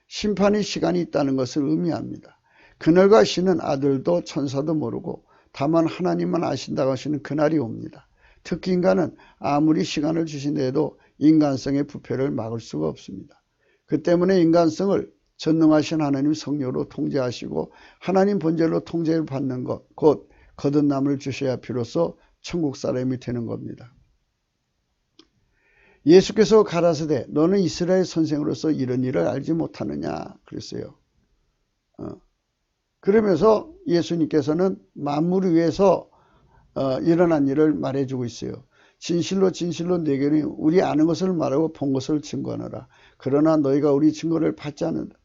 심판의 시간이 있다는 것을 의미합니다. 그날과 신은 아들도 천사도 모르고 다만 하나님만 아신다고 하시는 그날이 옵니다. 특히 인간은 아무리 시간을 주신데도 인간성의 부패를 막을 수가 없습니다. 그 때문에 인간성을 전능하신 하나님 성령으로 통제하시고 하나님 본질로 통제를 받는 것, 곧 거듭남을 주셔야 비로소 천국 사람이 되는 겁니다. 예수께서 가라사대 너는 이스라엘 선생으로서 이런 일을 알지 못하느냐 그랬어요. 그러면서 예수님께서는 만물을 위해서 일어난 일을 말해주고 있어요. 진실로 진실로 너희는 우리 아는 것을 말하고 본 것을 증거하노라. 그러나 너희가 우리 증거를 받지 않는다.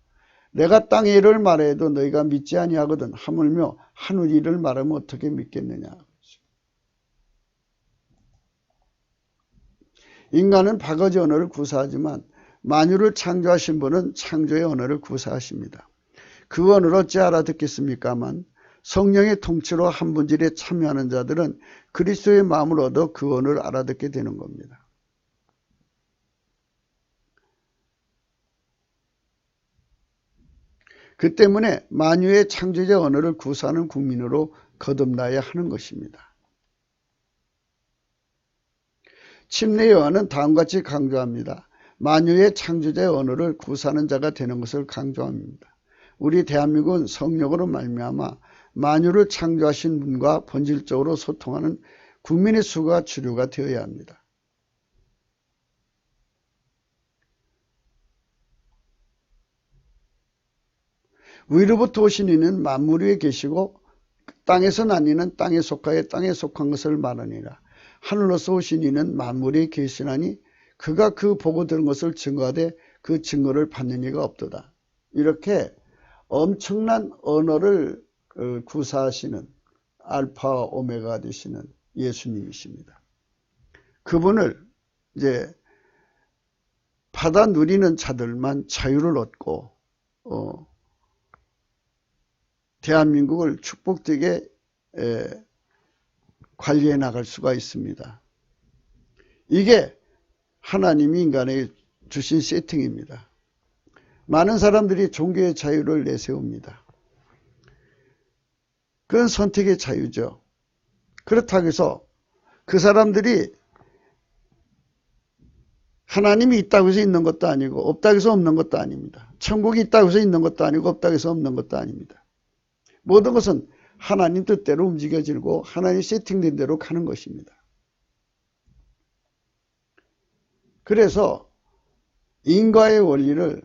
내가 땅의 일을 말해도 너희가 믿지 아니하거든. 하물며 하늘 일을 말하면 어떻게 믿겠느냐. 인간은 바가지 언어를 구사하지만 만유를 창조하신 분은 창조의 언어를 구사하십니다. 그 언어를 어찌 알아듣겠습니까만 성령의 통치로 한 분질에 참여하는 자들은 그리스도의 마음을 얻어 그 언어를 알아듣게 되는 겁니다. 그 때문에 만유의 창조자 언어를 구사하는 국민으로 거듭나야 하는 것입니다. 침례 요한은 다음과 같이 강조합니다. 만유의 창조자의 언어를 구사하는 자가 되는 것을 강조합니다. 우리 대한민국은 성령으로 말미암아 만유를 창조하신 분과 본질적으로 소통하는 국민의 수가 주류가 되어야 합니다. 위로부터 오신 이는 만물 위에 계시고 땅에서 난 이는 땅에 속하여 땅에 속한 것을 말하니라. 하늘로서 오신 이는 만물 위에 계시나니 그가 그 보고 들은 것을 증거하되 그 증거를 받는 이가 없도다. 이렇게 엄청난 언어를 구사하시는 알파와 오메가가 되시는 예수님이십니다. 그분을 이제 받아 누리는 자들만 자유를 얻고 대한민국을 축복되게 관리해 나갈 수가 있습니다. 이게 하나님이 인간에게 주신 세팅입니다. 많은 사람들이 종교의 자유를 내세웁니다. 그건 선택의 자유죠. 그렇다고 해서 그 사람들이 하나님이 있다고 해서 있는 것도 아니고 없다고 해서 없는 것도 아닙니다. 천국이 있다고 해서 있는 것도 아니고 없다고 해서 없는 것도 아닙니다. 모든 것은 하나님 뜻대로 움직여지고 하나님 세팅된 대로 가는 것입니다. 그래서 인과의 원리를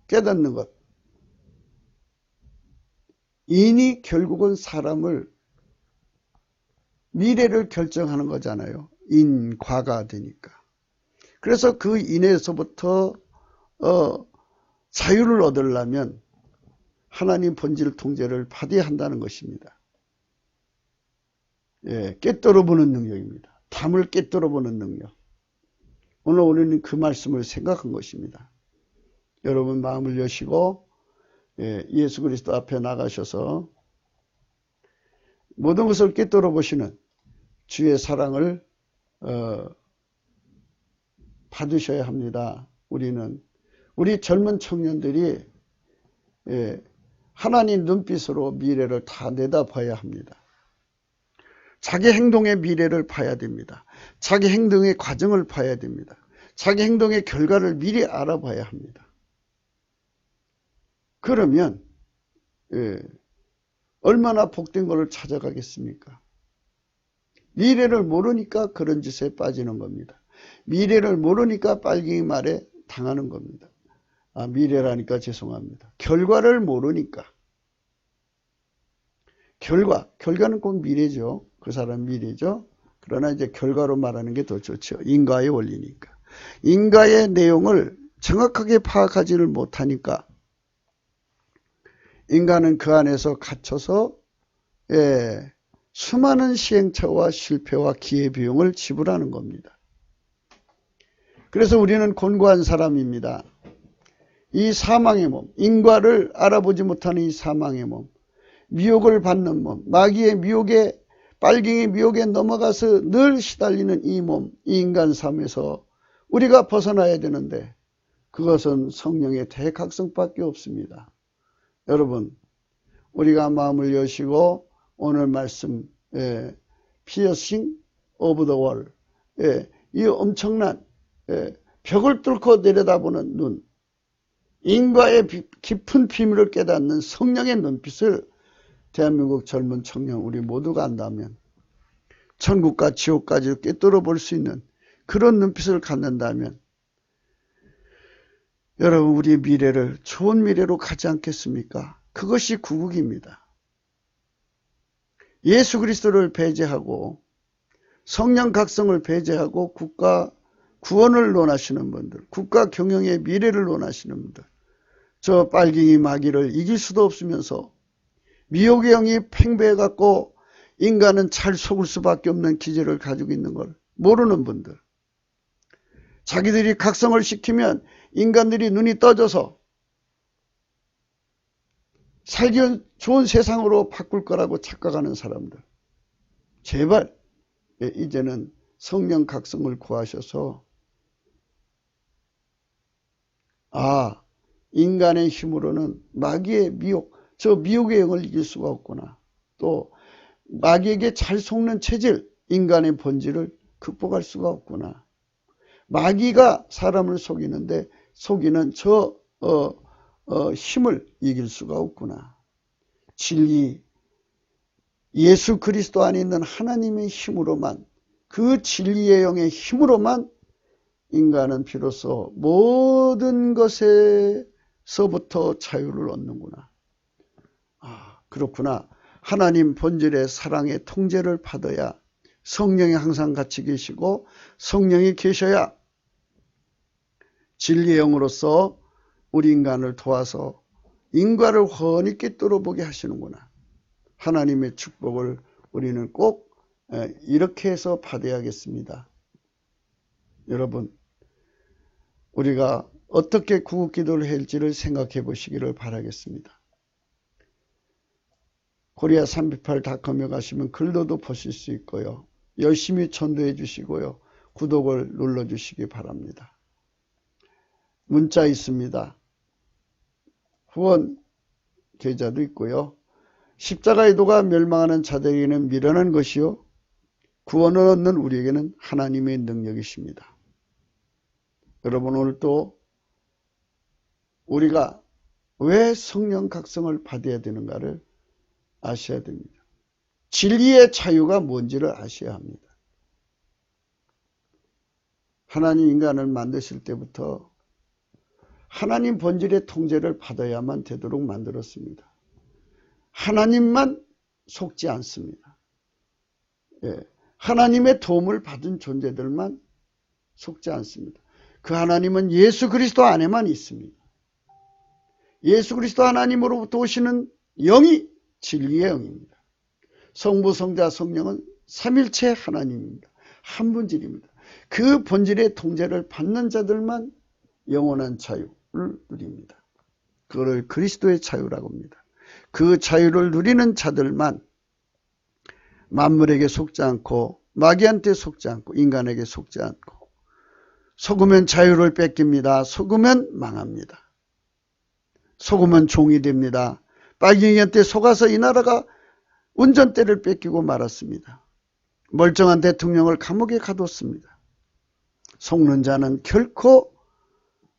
깨닫는 것. 인이 결국은 사람을 미래를 결정하는 거잖아요. 인과가 되니까. 그래서 그 인에서부터 자유를 얻으려면 하나님 본질 통제를 받아야 한다는 것입니다. 예, 깨뜨려 보는 능력입니다. 담을 깨뜨려 보는 능력. 오늘 우리는 그 말씀을 생각한 것입니다. 여러분 마음을 여시고 예수 그리스도 앞에 나가셔서 모든 것을 깨뜨려 보시는 주의 사랑을 받으셔야 합니다. 우리 젊은 청년들이 하나님 눈빛으로 미래를 다 내다봐야 합니다. 자기 행동의 미래를 봐야 됩니다. 자기 행동의 과정을 봐야 됩니다. 자기 행동의 결과를 미리 알아봐야 합니다. 그러면 얼마나 복된 것을 찾아가겠습니까? 미래를 모르니까 그런 짓에 빠지는 겁니다. 미래를 모르니까 빨갱이 말에 당하는 겁니다. 미래라니까 죄송합니다. 결과를 모르니까. 결과는 꼭 미래죠. 그 사람 미래죠. 그러나 이제 결과로 말하는 게 더 좋죠. 인과의 원리니까. 인과의 내용을 정확하게 파악하지를 못하니까 인간은 그 안에서 갇혀서 수많은 시행착오와 실패와 기회비용을 지불하는 겁니다. 그래서 우리는 곤고한 사람입니다. 이 사망의 몸, 인과를 알아보지 못하는 이 사망의 몸, 미혹을 받는 몸, 마귀의 미혹에, 빨갱이의 미혹에 넘어가서 늘 시달리는 이 몸, 이 인간 삶에서 우리가 벗어나야 되는데 그것은 성령의 대각성밖에 없습니다. 여러분, 우리가 마음을 여시고 오늘 말씀 Piercing of the wall, 이 엄청난 벽을 뚫고 내려다보는 눈, 인과의 깊은 비밀을 깨닫는 성령의 눈빛을 대한민국 젊은 청년 우리 모두가 안다면 천국과 지옥까지 꿰뚫어 볼 수 있는 그런 눈빛을 갖는다면 여러분 우리의 미래를 좋은 미래로 가지 않겠습니까? 그것이 구국입니다. 예수 그리스도를 배제하고 성령 각성을 배제하고 국가 구원을 논하시는 분들, 국가 경영의 미래를 논하시는 분들, 저 빨갱이 마귀를 이길 수도 없으면서 미혹의 영이 팽배해갖고 인간은 잘 속을 수밖에 없는 기질을 가지고 있는 걸 모르는 분들, 자기들이 각성을 시키면 인간들이 눈이 떠져서 살기 좋은 세상으로 바꿀 거라고 착각하는 사람들, 제발 이제는 성령 각성을 구하셔서 인간의 힘으로는 마귀의 미혹, 저 미혹의 영을 이길 수가 없구나. 또 마귀에게 잘 속는 체질, 인간의 본질을 극복할 수가 없구나. 마귀가 사람을 속이는데 속이는 저 힘을 이길 수가 없구나. 진리, 예수 그리스도 안에 있는 하나님의 힘으로만, 그 진리의 영의 힘으로만 인간은 비로소 모든 것에서부터 자유를 얻는구나. 그렇구나. 하나님 본질의 사랑의 통제를 받아야, 성령이 항상 같이 계시고 성령이 계셔야 진리의 영으로서 우리 인간을 도와서 인과를 훤히 꿰뚫어 보게 하시는구나. 하나님의 축복을 우리는 꼭 이렇게 해서 받아야겠습니다. 여러분, 우리가 어떻게 구국기도를 할지를 생각해 보시기를 바라겠습니다. 코리아368.com에 가시면 글로도 보실 수 있고요. 열심히 전도해 주시고요. 구독을 눌러주시기 바랍니다. 문자 있습니다. 후원 계좌도 있고요. 십자가의 도가 멸망하는 자들에게는 미련한 것이요, 구원을 얻는 우리에게는 하나님의 능력이십니다. 여러분, 오늘 또 우리가 왜 성령 각성을 받아야 되는가를 아셔야 됩니다. 진리의 자유가 뭔지를 아셔야 합니다. 하나님 인간을 만드실 때부터 하나님 본질의 통제를 받아야만 되도록 만들었습니다. 하나님만 속지 않습니다. 하나님의 도움을 받은 존재들만 속지 않습니다. 그 하나님은 예수 그리스도 안에만 있습니다. 예수 그리스도 하나님으로부터 오시는 영이 진리의 영입니다. 성부, 성자, 성령은 삼일체 하나님입니다. 한 본질입니다. 그 본질의 통제를 받는 자들만 영원한 자유를 누립니다. 그걸 그리스도의 자유라고 합니다. 그 자유를 누리는 자들만 만물에게 속지 않고, 마귀한테 속지 않고, 인간에게 속지 않고, 속으면 자유를 뺏깁니다. 속으면 망합니다. 속으면 종이 됩니다. 빨갱이한테 속아서 이 나라가 운전대를 뺏기고 말았습니다. 멀쩡한 대통령을 감옥에 가뒀습니다. 속는 자는 결코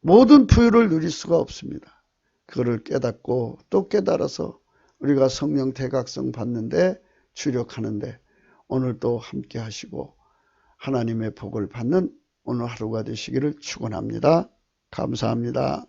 모든 부유를 누릴 수가 없습니다. 그거를 깨닫고 또 깨달아서 우리가 성령 대각성 받는데 주력하는데 오늘도 함께 하시고 하나님의 복을 받는 오늘 하루가 되시기를 축원합니다. 감사합니다.